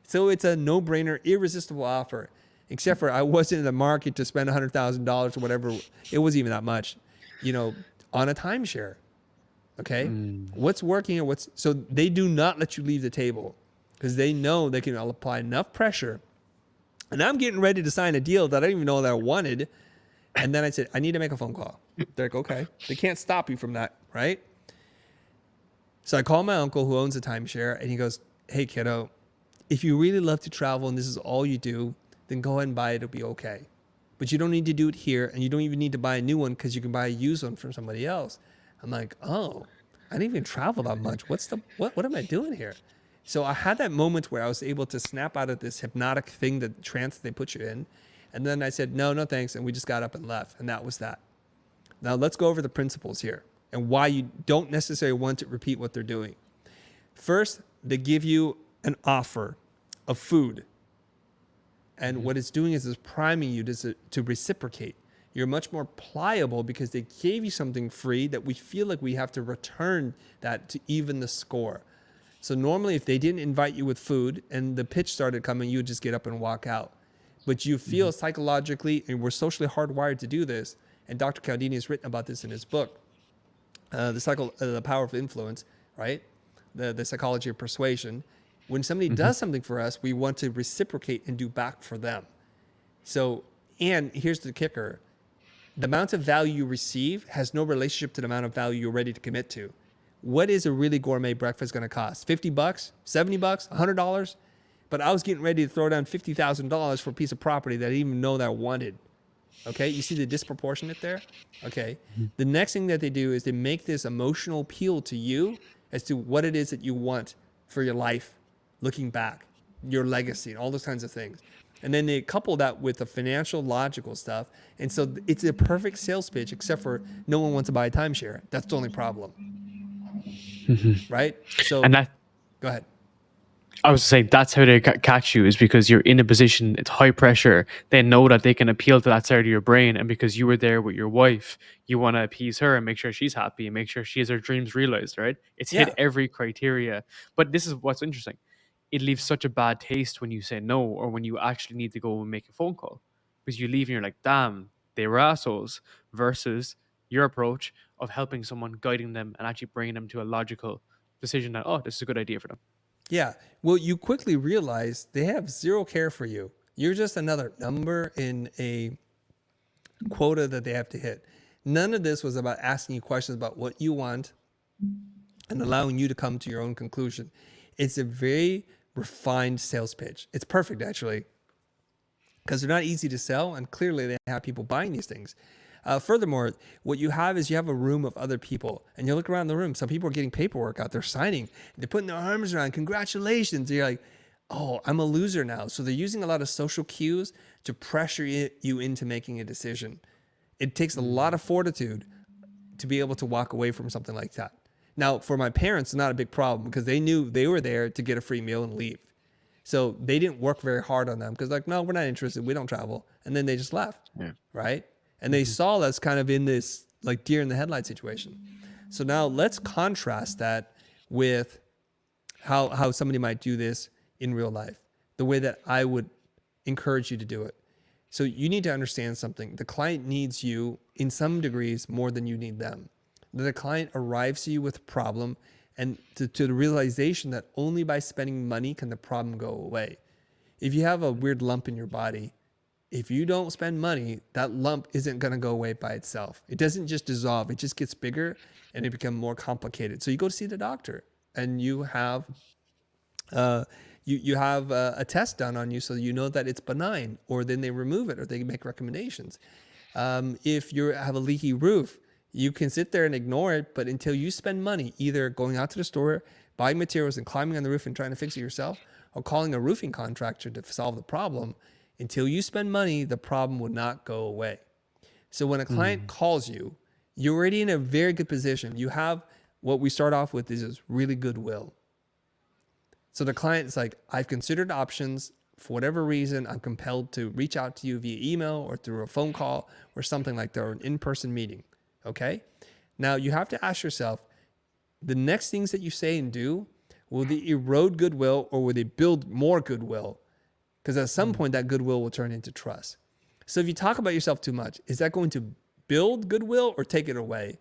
So it's a no-brainer, irresistible offer. Except for I wasn't in the market to spend $100,000 or whatever. It wasn't even that much, on a timeshare. Okay. What's working and so they do not let you leave the table because they know they can apply enough pressure And I'm getting ready to sign a deal that I didn't even know that I wanted. And then I said, I need to make a phone call. They're like, okay. They can't stop you from that, right? So I call my uncle who owns a timeshare, and he goes, hey, kiddo, if you really love to travel and this is all you do, then go ahead and buy it. It'll be okay. But you don't need to do it here, and you don't even need to buy a new one because you can buy a used one from somebody else. I'm like, oh, I didn't even travel that much. What am I doing here? So I had that moment where I was able to snap out of this hypnotic thing, the trance that they put you in. And then I said, no, thanks. And we just got up and left. And that was that. Now let's go over the principles here and why you don't necessarily want to repeat what they're doing. First, they give you an offer of food. And what it's doing is it's priming you to reciprocate. You're much more pliable because they gave you something free that we feel like we have to return that to even the score. So normally if they didn't invite you with food and the pitch started coming, you would just get up and walk out. But you feel psychologically, and we're socially hardwired to do this, and Dr. Cialdini has written about this in his book, The Power of Influence, right? The psychology of persuasion. When somebody does something for us, we want to reciprocate and do back for them. So, and here's the kicker. The amount of value you receive has no relationship to the amount of value you're ready to commit to. What is a really gourmet breakfast going to cost? $50, $70, $100? But I was getting ready to throw down $50,000 for a piece of property that I didn't even know that I wanted. Okay, you see the disproportionate there? Okay. The next thing that they do is they make this emotional appeal to you as to what it is that you want for your life, looking back, your legacy, and all those kinds of things. And then they couple that with the financial, logical stuff. And so it's a perfect sales pitch, except for no one wants to buy a timeshare. That's the only problem. Right? So, And that, go ahead. I was saying, that's how they catch you, is because you're in a position, it's high pressure. They know that they can appeal to that side of your brain. And because you were there with your wife, you want to appease her and make sure she's happy and make sure she has her dreams realized, right? It's Yeah. hit every criteria. But this is what's interesting. It leaves such a bad taste when you say no, or when you actually need to go and make a phone call, because you leave and you're like, damn, they were assholes, versus your approach of helping someone, guiding them, and actually bringing them to a logical decision that, oh, this is a good idea for them. Yeah. Well, you quickly realize they have zero care for you. You're just another number in a quota that they have to hit. None of this was about asking you questions about what you want and allowing you to come to your own conclusion. It's a very refined sales pitch. It's perfect, actually, because they're not easy to sell, and clearly they have people buying these things. Furthermore, what you have is you have a room of other people, and you look around the room. Some people are getting paperwork out. They're signing. They're putting their arms around. Congratulations. You're like, oh, I'm a loser now. So they're using a lot of social cues to pressure you into making a decision. It takes a lot of fortitude to be able to walk away from something like that. Now, for my parents, it's not a big problem because they knew they were there to get a free meal and leave. So they didn't work very hard on them because, like, no, we're not interested. We don't travel. And then they just left, right? And they saw us kind of in this like deer in the headlight situation. So now let's contrast that with how somebody might do this in real life, the way that I would encourage you to do it. So you need to understand something. The client needs you in some degrees more than you need them. The client arrives to you with a problem and to the realization that only by spending money can the problem go away. If you have a weird lump in your body, if you don't spend money, that lump isn't going to go away by itself. It doesn't just dissolve. It just gets bigger and it becomes more complicated. So you go to see the doctor and you have you have a test done on you so you know that it's benign, or then they remove it or they make recommendations. If you have a leaky roof, you can sit there and ignore it, but until you spend money either going out to the store, buying materials and climbing on the roof and trying to fix it yourself, or calling a roofing contractor to solve the problem, until you spend money, the problem will not go away. So when a client calls you, you're already in a very good position. You have what we start off with is really goodwill. So the client is like, I've considered options. For whatever reason, I'm compelled to reach out to you via email or through a phone call or something like that, or an in-person meeting. Okay? Now you have to ask yourself, the next things that you say and do, will they erode goodwill or will they build more goodwill? Because at some point that goodwill will turn into trust. So if you talk about yourself too much, is that going to build goodwill or take it away?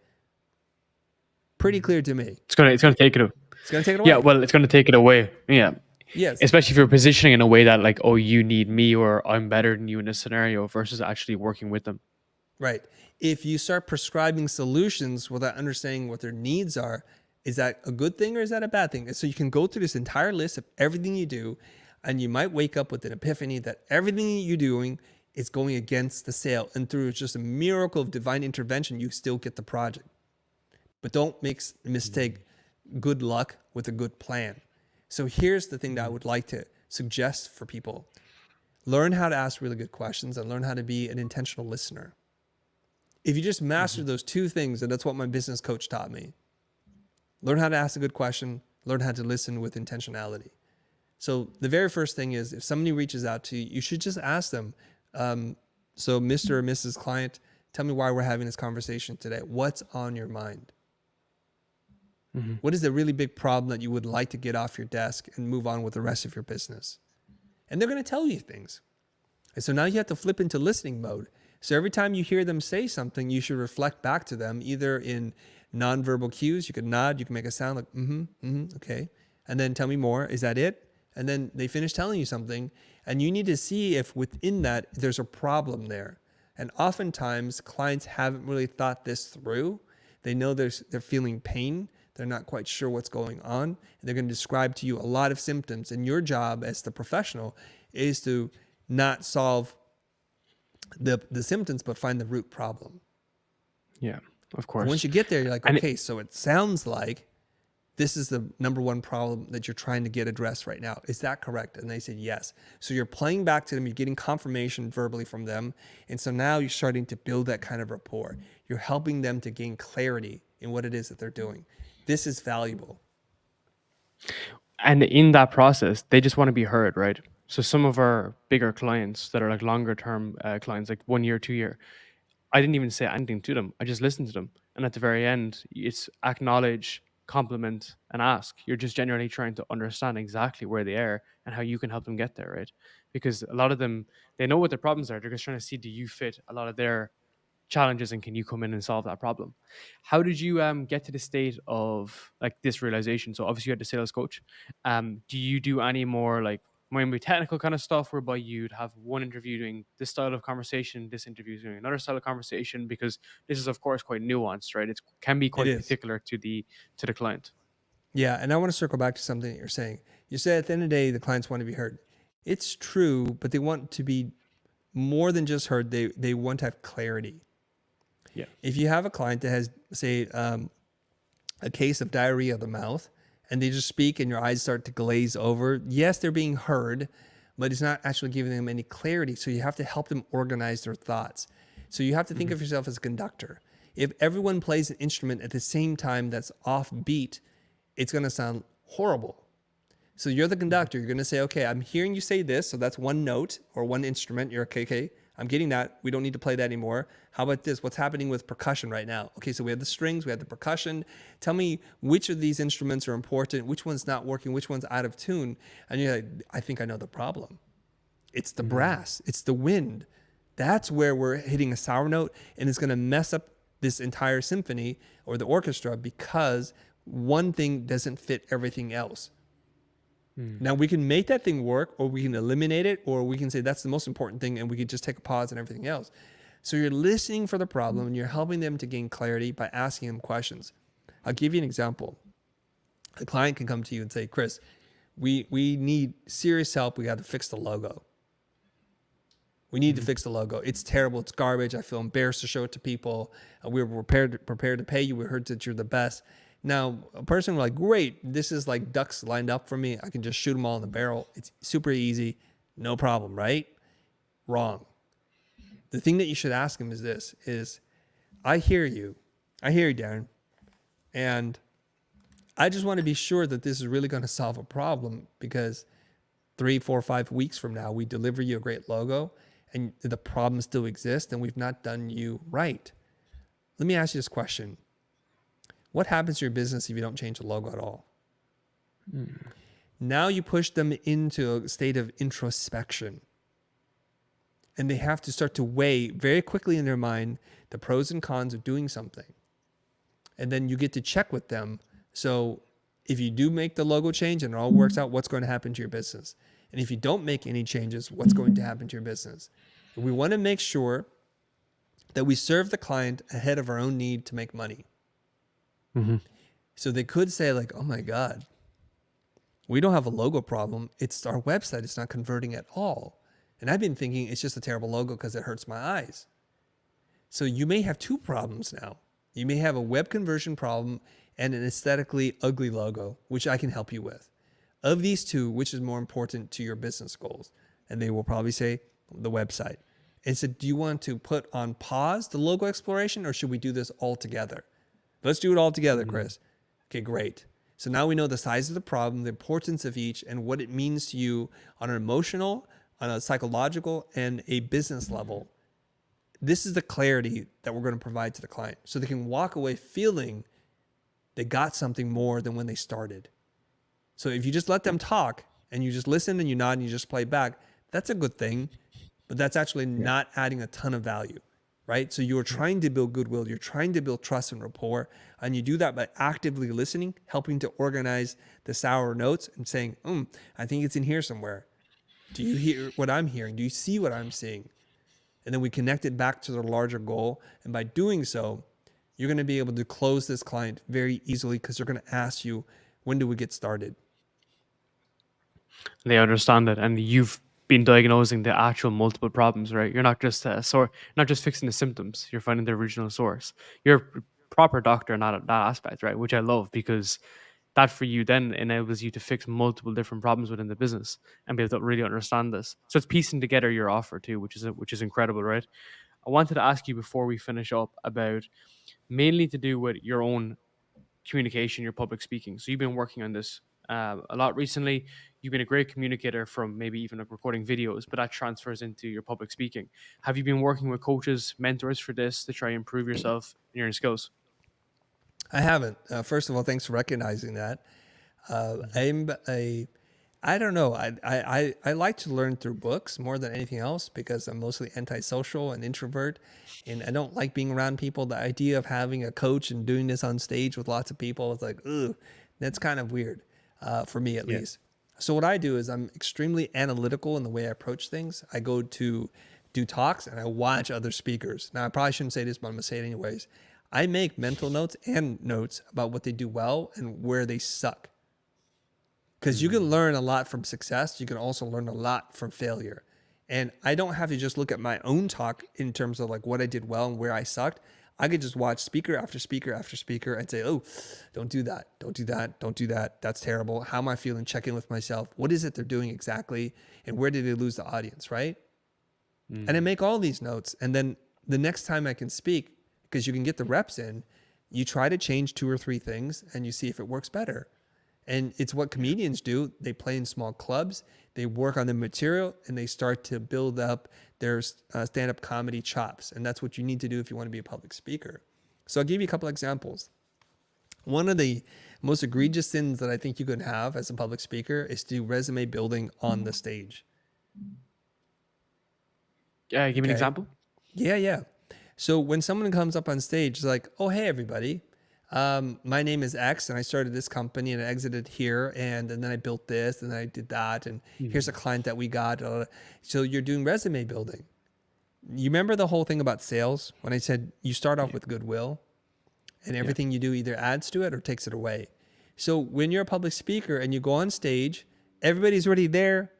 Pretty clear to me. It's gonna take it. It's going to take it away. Yeah, well, it's gonna take it away. Yeah, Yes, Especially if you're positioning in a way that like, oh, you need me or I'm better than you in this scenario versus actually working with them. right. If you start prescribing solutions without understanding what their needs are, is that a good thing or is that a bad thing? And so you can go through this entire list of everything you do, and you might wake up with an epiphany that everything you're doing is going against the sale. And through just a miracle of divine intervention, you still get the project. But don't mistake good luck with a good plan. So here's the thing that I would like to suggest for people. Learn how to ask really good questions and learn how to be an intentional listener. If you just master those two things, and that's what my business coach taught me, learn how to ask a good question, learn how to listen with intentionality. So the very first thing is if somebody reaches out to you, you should just ask them, so Mr. or Mrs. Client, tell me why we're having this conversation today. What's on your mind? What is the really big problem that you would like to get off your desk and move on with the rest of your business? And they're going to tell you things. And so now you have to flip into listening mode. So every time you hear them say something, you should reflect back to them, either in nonverbal cues. You could nod, you can make a sound like, okay. And then tell me more. Is that it? And then they finish telling you something. And you need to see if within that, there's a problem there. And oftentimes clients haven't really thought this through. They know they're feeling pain. They're not quite sure what's going on. And they're going to describe to you a lot of symptoms. And your job as the professional is to not solve the symptoms, but find the root problem. Yeah, of And course. once you get there, you're like, And okay, so it sounds like this is the number one problem that you're trying to get addressed right now. Is that correct? And they said, yes. So you're playing back to them. You're getting confirmation verbally from them. And so now you're starting to build that kind of rapport. You're helping them to gain clarity in what it is that they're doing. This is valuable. And in that process, they just want to be heard, right? So some of our bigger clients that are like longer term clients, like 1 year, 2 year, I didn't even say anything to them. I just listened to them. And at the very end, it's acknowledge, compliment, and ask. You're just generally trying to understand exactly where they are and how you can help them get there, right? Because a lot of them, they know what their problems are. They're just trying to see, do you fit a lot of their challenges and can you come in and solve that problem? How did you get to the state of like this realization? So obviously you had the sales coach. Do you do any more like maybe technical kind of stuff whereby you'd have one interview doing this style of conversation, this interview doing another style of conversation? Because this is of course quite nuanced, right? It can be It quite is. particular to the client. Yeah. And I want to circle back to something that you're saying. You said at the end of the day, the clients want to be heard. It's true, but they want to be more than just heard. They want to have clarity. Yeah. If you have a client that has, say, a case of diarrhea of the mouth, and they just speak and your eyes start to glaze over, yes, they're being heard, but it's not actually giving them any clarity. So you have to help them organize their thoughts. So you have to think of yourself as a conductor. If everyone plays an instrument at the same time that's off beat, it's going to sound horrible. So you're the conductor. You're going to say, okay, I'm hearing you say this. So that's one note or one instrument. You're okay. I'm getting that. We don't need to play that anymore. How about this? What's happening with percussion right now? Okay, so we have the strings, we have the percussion. Tell me which of these instruments are important, which one's not working, which one's out of tune. And you're like, I think I know the problem. It's the brass, it's the wind. That's where we're hitting a sour note, and it's going to mess up this entire symphony or the orchestra because one thing doesn't fit everything else. Now we can make that thing work, or we can eliminate it, or we can say that's the most important thing and we can just take a pause and everything else. So you're listening for the problem and you're helping them to gain clarity by asking them questions. I'll give you an example. A client can come to you and say, Chris, we need serious help. We got to fix the logo. We need to fix the logo. It's terrible. It's garbage. I feel embarrassed to show it to people. We were prepared to pay you. We heard that you're the best. Now, a person like, great, this is like ducks lined up for me. I can just shoot them all in the barrel. It's super easy. No problem, right? Wrong. The thing that you should ask him is this, I hear you, Darren. And I just want to be sure that this is really going to solve a problem, because 3, 4, 5 weeks from now, we deliver you a great logo and the problem still exists and we've not done you right. Let me ask you this question. What happens to your business if you don't change the logo at all? Now you push them into a state of introspection. And they have to start to weigh very quickly in their mind the pros and cons of doing something. And then you get to check with them. So If you do make the logo change and it all works out, what's going to happen to your business? And if you don't make any changes, what's going to happen to your business? We want to make sure that we serve the client ahead of our own need to make money. So they could say like, oh my God, we don't have a logo problem. It's our website. It's not converting at all. And I've been thinking it's just a terrible logo because it hurts my eyes. So you may have two problems now. You may have a web conversion problem and an aesthetically ugly logo, which I can help you with. Of these two, which is more important to your business goals? And they will probably say the website. And so do you want to put on pause the logo exploration, or should we do this all together? Let's do it all together, Chris. Okay, great. So now we know the size of the problem, the importance of each, and what it means to you on an emotional, on a psychological, and a business level. This is the clarity that we're going to provide to the client so they can walk away feeling they got something more than when they started. So if you just let them talk and you just listen and you nod and you just play back, that's a good thing, but that's actually not adding a ton of value, right? So you're trying to build goodwill, you're trying to build trust and rapport, and you do that by actively listening, helping to organize the sour notes and saying, I think it's in here somewhere. Do you hear what I'm hearing? Do you see what I'm seeing? And then we connect it back to the larger goal. And by doing so, you're going to be able to close this client very easily because they're going to ask you, when do we get started? They understand it, and you've been diagnosing the actual multiple problems, right? You're not just not just fixing the symptoms. You're finding the original source. You're a proper doctor in that aspect, right? Which I love, because that for you then enables you to fix multiple different problems within the business and be able to really understand this. So it's piecing together your offer too, which is incredible, right? I wanted to ask you before we finish up about mainly to do with your own communication, your public speaking. So you've been working on this a lot recently. You've been a great communicator from maybe even like recording videos, but that transfers into your public speaking. Have you been working with coaches, mentors for this to try and improve yourself and your skills? I haven't. First of all, thanks for recognizing that. I don't know. I like to learn through books more than anything else because I'm mostly antisocial and introvert, and I don't like being around people. The idea of having a coach and doing this on stage with lots of people is like, ugh, that's kind of weird for me at least. So what I do is I'm extremely analytical in the way I approach things. I go to do talks and I watch other speakers. Now, I probably shouldn't say this, but I'm going to say it anyways. I make mental notes and notes about what they do well and where they suck. Because you can learn a lot from success. You can also learn a lot from failure. And I don't have to just look at my own talk in terms of like what I did well and where I sucked. I could just watch speaker after speaker after speaker and say, oh, don't do that. Don't do that. Don't do that. That's terrible. How am I feeling? Check in with myself. What is it they're doing exactly? And where did they lose the audience, right? And I make all these notes. And then the next time I can speak, because you can get the reps in, you try to change 2 or 3 things and you see if it works better. And it's what comedians do. They play in small clubs, they work on the material, and they start to build up their stand-up comedy chops. And that's what you need to do if you want to be a public speaker. So I'll give you a couple examples. One of the most egregious sins that I think you can have as a public speaker is to do resume building on the stage. Yeah, give me an example. Yeah. So when someone comes up on stage, it's like, oh, hey, everybody. My name is X and I started this company and I exited here and then I built this and I did that. And here's a client that we got. So you're doing resume building. You remember the whole thing about sales when I said you start off with goodwill and everything you do either adds to it or takes it away. So when you're a public speaker and you go on stage, everybody's already there.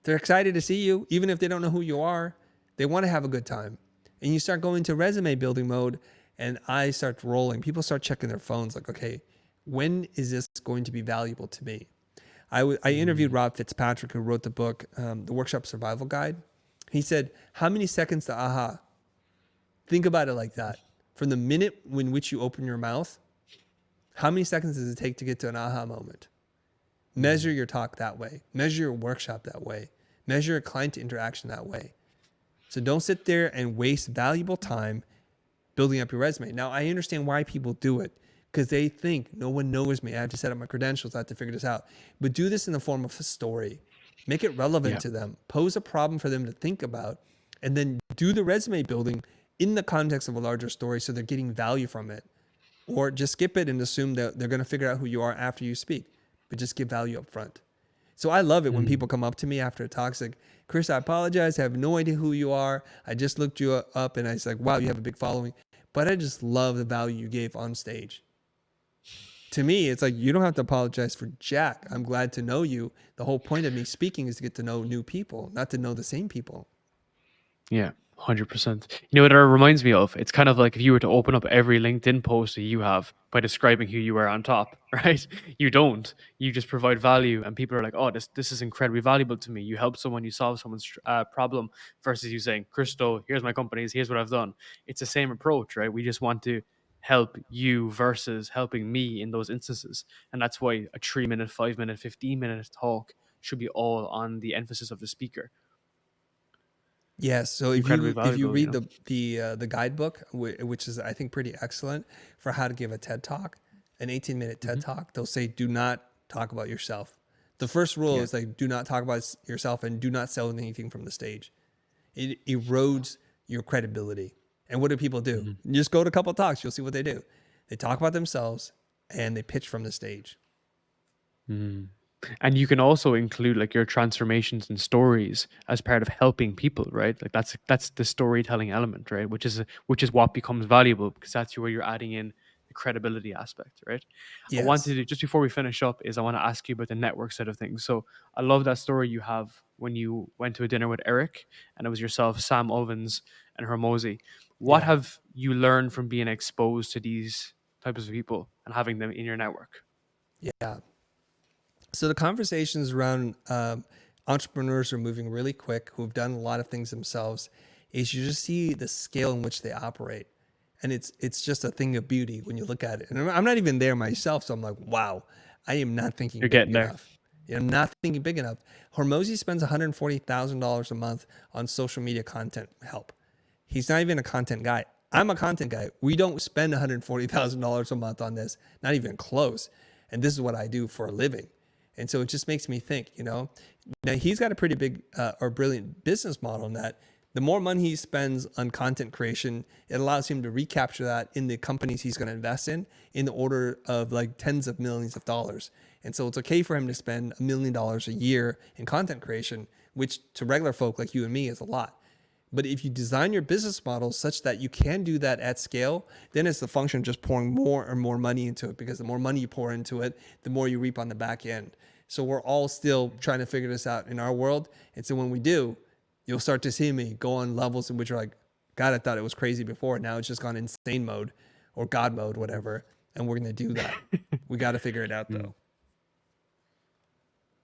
They're excited to see you, even if they don't know who you are. They want to have a good time. And you start going to resume building mode and eyes start rolling. People start checking their phones like, okay, when is this going to be valuable to me? I interviewed Rob Fitzpatrick, who wrote the book, The Workshop Survival Guide. He said, how many seconds to aha? Think about it like that. From the minute in which you open your mouth, how many seconds does it take to get to an aha moment? Measure your talk that way. Measure your workshop that way. Measure your client interaction that way. So don't sit there and waste valuable time building up your resume. Now, I understand why people do it because they think no one knows me. I have to set up my credentials. I have to figure this out. But do this in the form of a story. Make it relevant to them. Pose a problem for them to think about and then do the resume building in the context of a larger story so they're getting value from it. or just skip it and assume that they're going to figure out who you are after you speak, but just give value up front. So I love it when people come up to me after a talk, it's like, Chris, I apologize. I have no idea who you are. I just looked you up and I was like, wow, you have a big following, but I just love the value you gave on stage. To me, it's like, you don't have to apologize for jack. I'm glad to know you. The whole point of me speaking is to get to know new people, not to know the same people. Yeah, 100%. You know what it reminds me of? It's kind of like if you were to open up every LinkedIn post that you have by describing who you are on top, right? You don't. You just provide value, and people are like, "Oh, this is incredibly valuable to me." You help someone, you solve someone's problem, versus you saying, "Christo, here's my companies, here's what I've done." It's the same approach, right? We just want to help you versus helping me in those instances, and that's why a 3 minute, 5 minute, 15 minute talk should be all on the emphasis of the speaker. Yes. So Incredibly if you valuable, you read know. the guidebook, which is I think pretty excellent for how to give a TED talk, an 18-minute TED talk, they'll say do not talk about yourself. The first rule Yeah. is like do not talk about yourself and do not sell anything from the stage. It erodes your credibility. And what do people do? Mhm. You just go to a couple of talks, you'll see what they do. They talk about themselves and they pitch from the stage. Mm. And you can also include like your transformations and stories as part of helping people, right? Like that's the storytelling element, right? Which is what becomes valuable because that's where you're adding in the credibility aspect, right? I wanted Yes. to just before we finish up is I want to ask you about the network side of things. So I love that story you have when you went to a dinner with Eric and it was yourself, Sam Ovens, and Hermosi. What Yeah. have you learned from being exposed to these types of people and having them in your network? Yeah. So the conversations around entrepreneurs who are moving really quick, who've done a lot of things themselves, is you just see the scale in which they operate, and it's just a thing of beauty when you look at it. And I'm not even there myself, so I'm like, wow, I am not thinking You're big getting there. enough. I'm not thinking big enough. Hormozy spends $140,000 a month on social media content help. He's not even a content guy. I'm a content guy. We don't spend $140,000 a month on this, not even close. And this is what I do for a living. And so it just makes me think, now he's got a pretty big or brilliant business model in that the more money he spends on content creation, it allows him to recapture that in the companies he's going to invest in the order of like tens of millions of dollars. And so it's okay for him to spend $1 million a year in content creation, which to regular folk like you and me is a lot. But if you design your business model such that you can do that at scale, then it's the function of just pouring more and more money into it, because the more money you pour into it, the more you reap on the back end. So we're all still trying to figure this out in our world. And so when we do, you'll start to see me go on levels in which you're like, God, I thought it was crazy before. Now it's just gone insane mode or God mode, whatever. And we're going to do that. We got to figure it out Mm. though.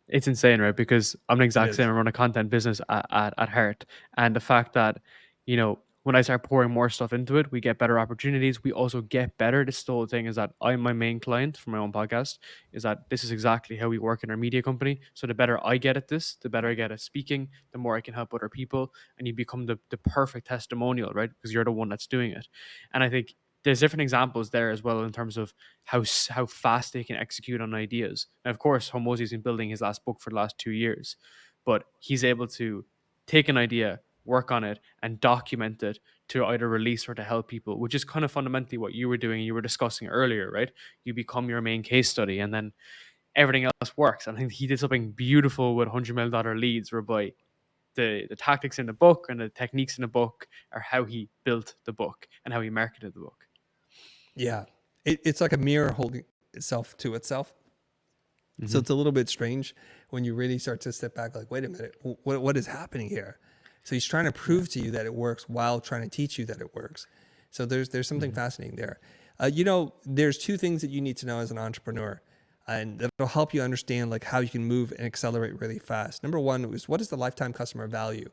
It's insane, right? Because I'm the It exact same. is. I run a content business at heart. And the fact that, when I start pouring more stuff into it, we get better opportunities. We also get better. This is the whole thing is that I'm my main client for my own podcast, is that this is exactly how we work in our media company. So the better I get at this, the better I get at speaking, the more I can help other people. And you become the perfect testimonial, right? Because you're the one that's doing it. And I think there's different examples there as well in terms of how fast they can execute on ideas. And of course, Hormozi's been building his last book for the last 2 years, but he's able to take an idea, work on it, and document it to either release or to help people, which is kind of fundamentally what you were doing. You were discussing earlier, right? You become your main case study, and then everything else works. And I think he did something beautiful with $100 million leads, whereby the tactics in the book and the techniques in the book are how he built the book and how he marketed the book. Yeah. It's like a mirror holding itself to itself. So Hmm. it's a little bit strange when you really start to step back, like, wait a minute, what is happening here? So he's trying to Yeah. prove to you that it works while trying to teach you that it works. So there's something Hmm. fascinating there. There's two things that you need to know as an entrepreneur, and that'll help you understand like how you can move and accelerate really fast. Number one is, what is the lifetime customer value,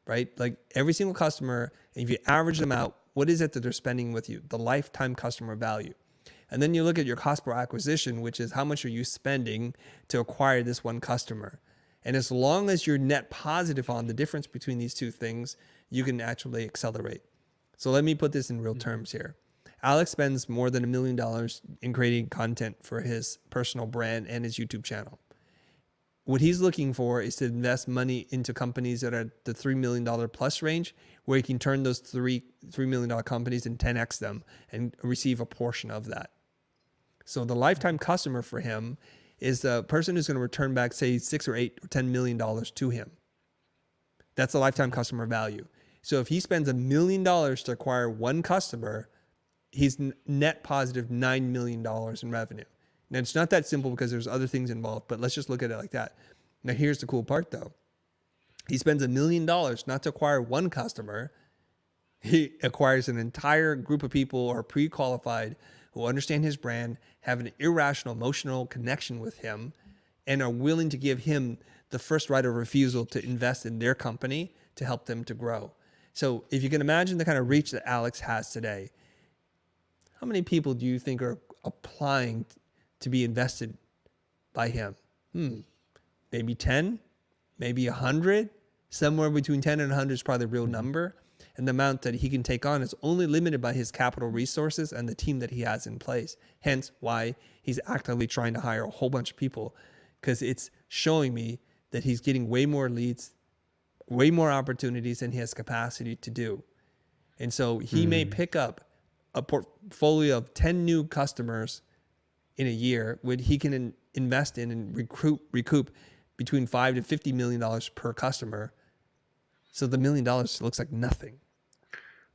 right? Like every single customer, if you average them out, what is it that they're spending with you? The lifetime customer value. And then you look at your cost per acquisition, which is how much are you spending to acquire this one customer. And as long as you're net positive on the difference between these two things, you can naturally accelerate. So let me put this in real terms here. Alex spends more than $1 million in creating content for his personal brand and his YouTube channel. what he's looking for is to invest money into companies that are at the $3 million plus range, where he can turn those $3 million companies and 10x them and receive a portion of that. So the lifetime customer for him is the person who's going to return back, say, $6 or $8 or $10 million to him. That's the lifetime customer value. So if he spends $1 million to acquire one customer, he's net positive $9 million in revenue. Now, it's not that simple because there's other things involved, but let's just look at it like that. Now, here's the cool part, though. He spends $1 million not to acquire one customer. He acquires an entire group of people who are pre-qualified, who understand his brand, have an irrational emotional connection with him, and are willing to give him the first right of refusal to invest in their company to help them to grow. So if you can imagine the kind of reach that Alex has today, how many people do you think are applying to be invested by him? Maybe 10, maybe 100, somewhere between 10 and 100 is probably the real number. And the amount that he can take on is only limited by his capital resources and the team that he has in place. Hence why he's actively trying to hire a whole bunch of people, because it's showing me that he's getting way more leads, way more opportunities than he has capacity to do. And so he may pick up a portfolio of 10 new customers in a year, which he can invest in and recoup between $5 to $50 million per customer. So the $1 million looks like nothing.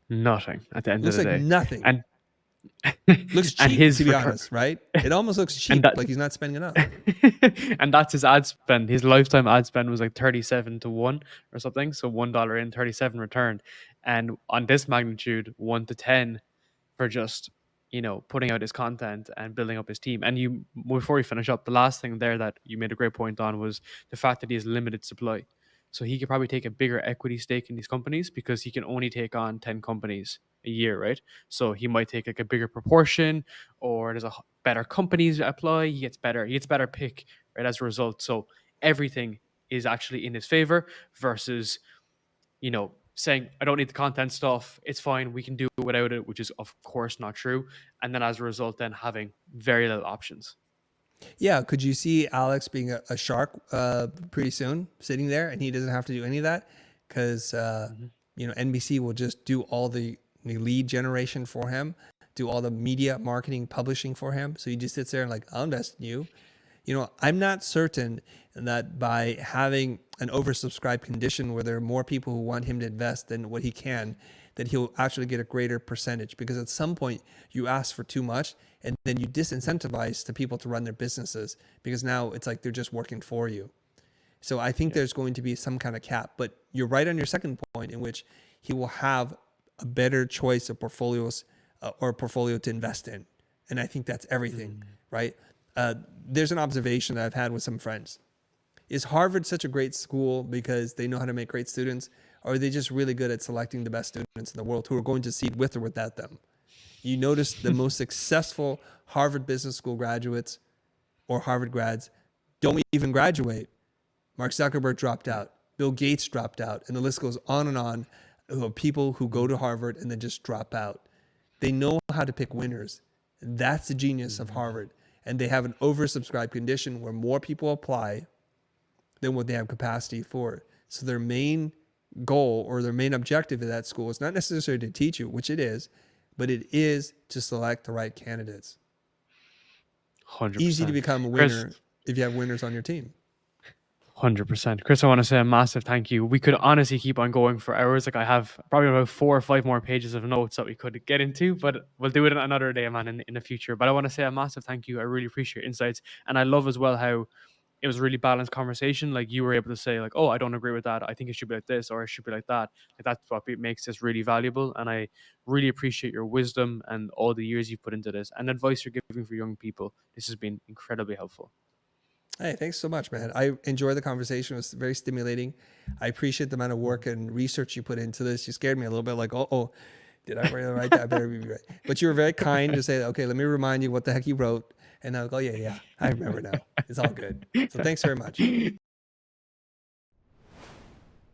Nothing at the end Looks of the like day. nothing. And looks and cheap, his to be return- honest, right? It almost looks cheap, that- like he's not spending enough. and that's his ad spend. His lifetime ad spend was like 37 to 1 or something. So $1 in, 37 return. And on this magnitude, 1 to 10 for just, putting out his content and building up his team. And before we finish up, the last thing there that you made a great point on was the fact that he has limited supply. So he could probably take a bigger equity stake in these companies because he can only take on 10 companies a year, right? So he might take like a bigger proportion, or there's better companies to apply. He gets better pick, right, as a result. So everything is actually in his favor versus, saying, I don't need the content stuff, it's fine, we can do it without it, which is of course not true. And then as a result, then having very little options. Yeah, could you see Alex being a shark pretty soon, sitting there, and he doesn't have to do any of that because NBC will just do all the lead generation for him, do all the media marketing publishing for him. So he just sits there and like, I'll invest in you. I'm not certain that by having an oversubscribed condition where there are more people who want him to invest than what he can, that he'll actually get a greater percentage, because at some point you ask for too much and then you disincentivize the people to run their businesses, because now it's like they're just working for you. So I think there's going to be some kind of cap, but you're right on your second point, in which he will have a better choice of portfolios or a portfolio to invest in. And I think that's everything, right? There's an observation that I've had with some friends. Is Harvard such a great school because they know how to make great students? Or are they just really good at selecting the best students in the world who are going to succeed with or without them? You notice the most successful Harvard Business School graduates or Harvard grads don't even graduate. Mark Zuckerberg dropped out. Bill Gates dropped out. And the list goes on and on of people who go to Harvard and then just drop out. They know how to pick winners. That's the genius of Harvard. And they have an oversubscribed condition where more people apply than what they have capacity for. So their main goal or their main objective of that school is not necessarily to teach you, which it is, but it is to select the right candidates. 100%. Easy to become a winner if you have winners on your team. 100%. Chris, I want to say a massive thank you. We could honestly keep on going for hours. Like, I have probably about 4 or 5 more pages of notes that we could get into, but we'll do it another day, man, in the future. But I want to say a massive thank you. I really appreciate your insights. And I love as well how it was a really balanced conversation. Like, you were able to say like, oh, I don't agree with that. I think it should be like this, or it should be like that. Like, that's what makes this really valuable. And I really appreciate your wisdom and all the years you've put into this and advice you're giving for young people. This has been incredibly helpful. Hey, thanks so much, man. I enjoyed the conversation. It was very stimulating. I appreciate the amount of work and research you put into this. You scared me a little bit, like, oh, did I write that? I better be right. But you were very kind to say, okay, let me remind you what the heck you wrote. And I was like, oh, yeah, I remember now. It's all good. So thanks very much.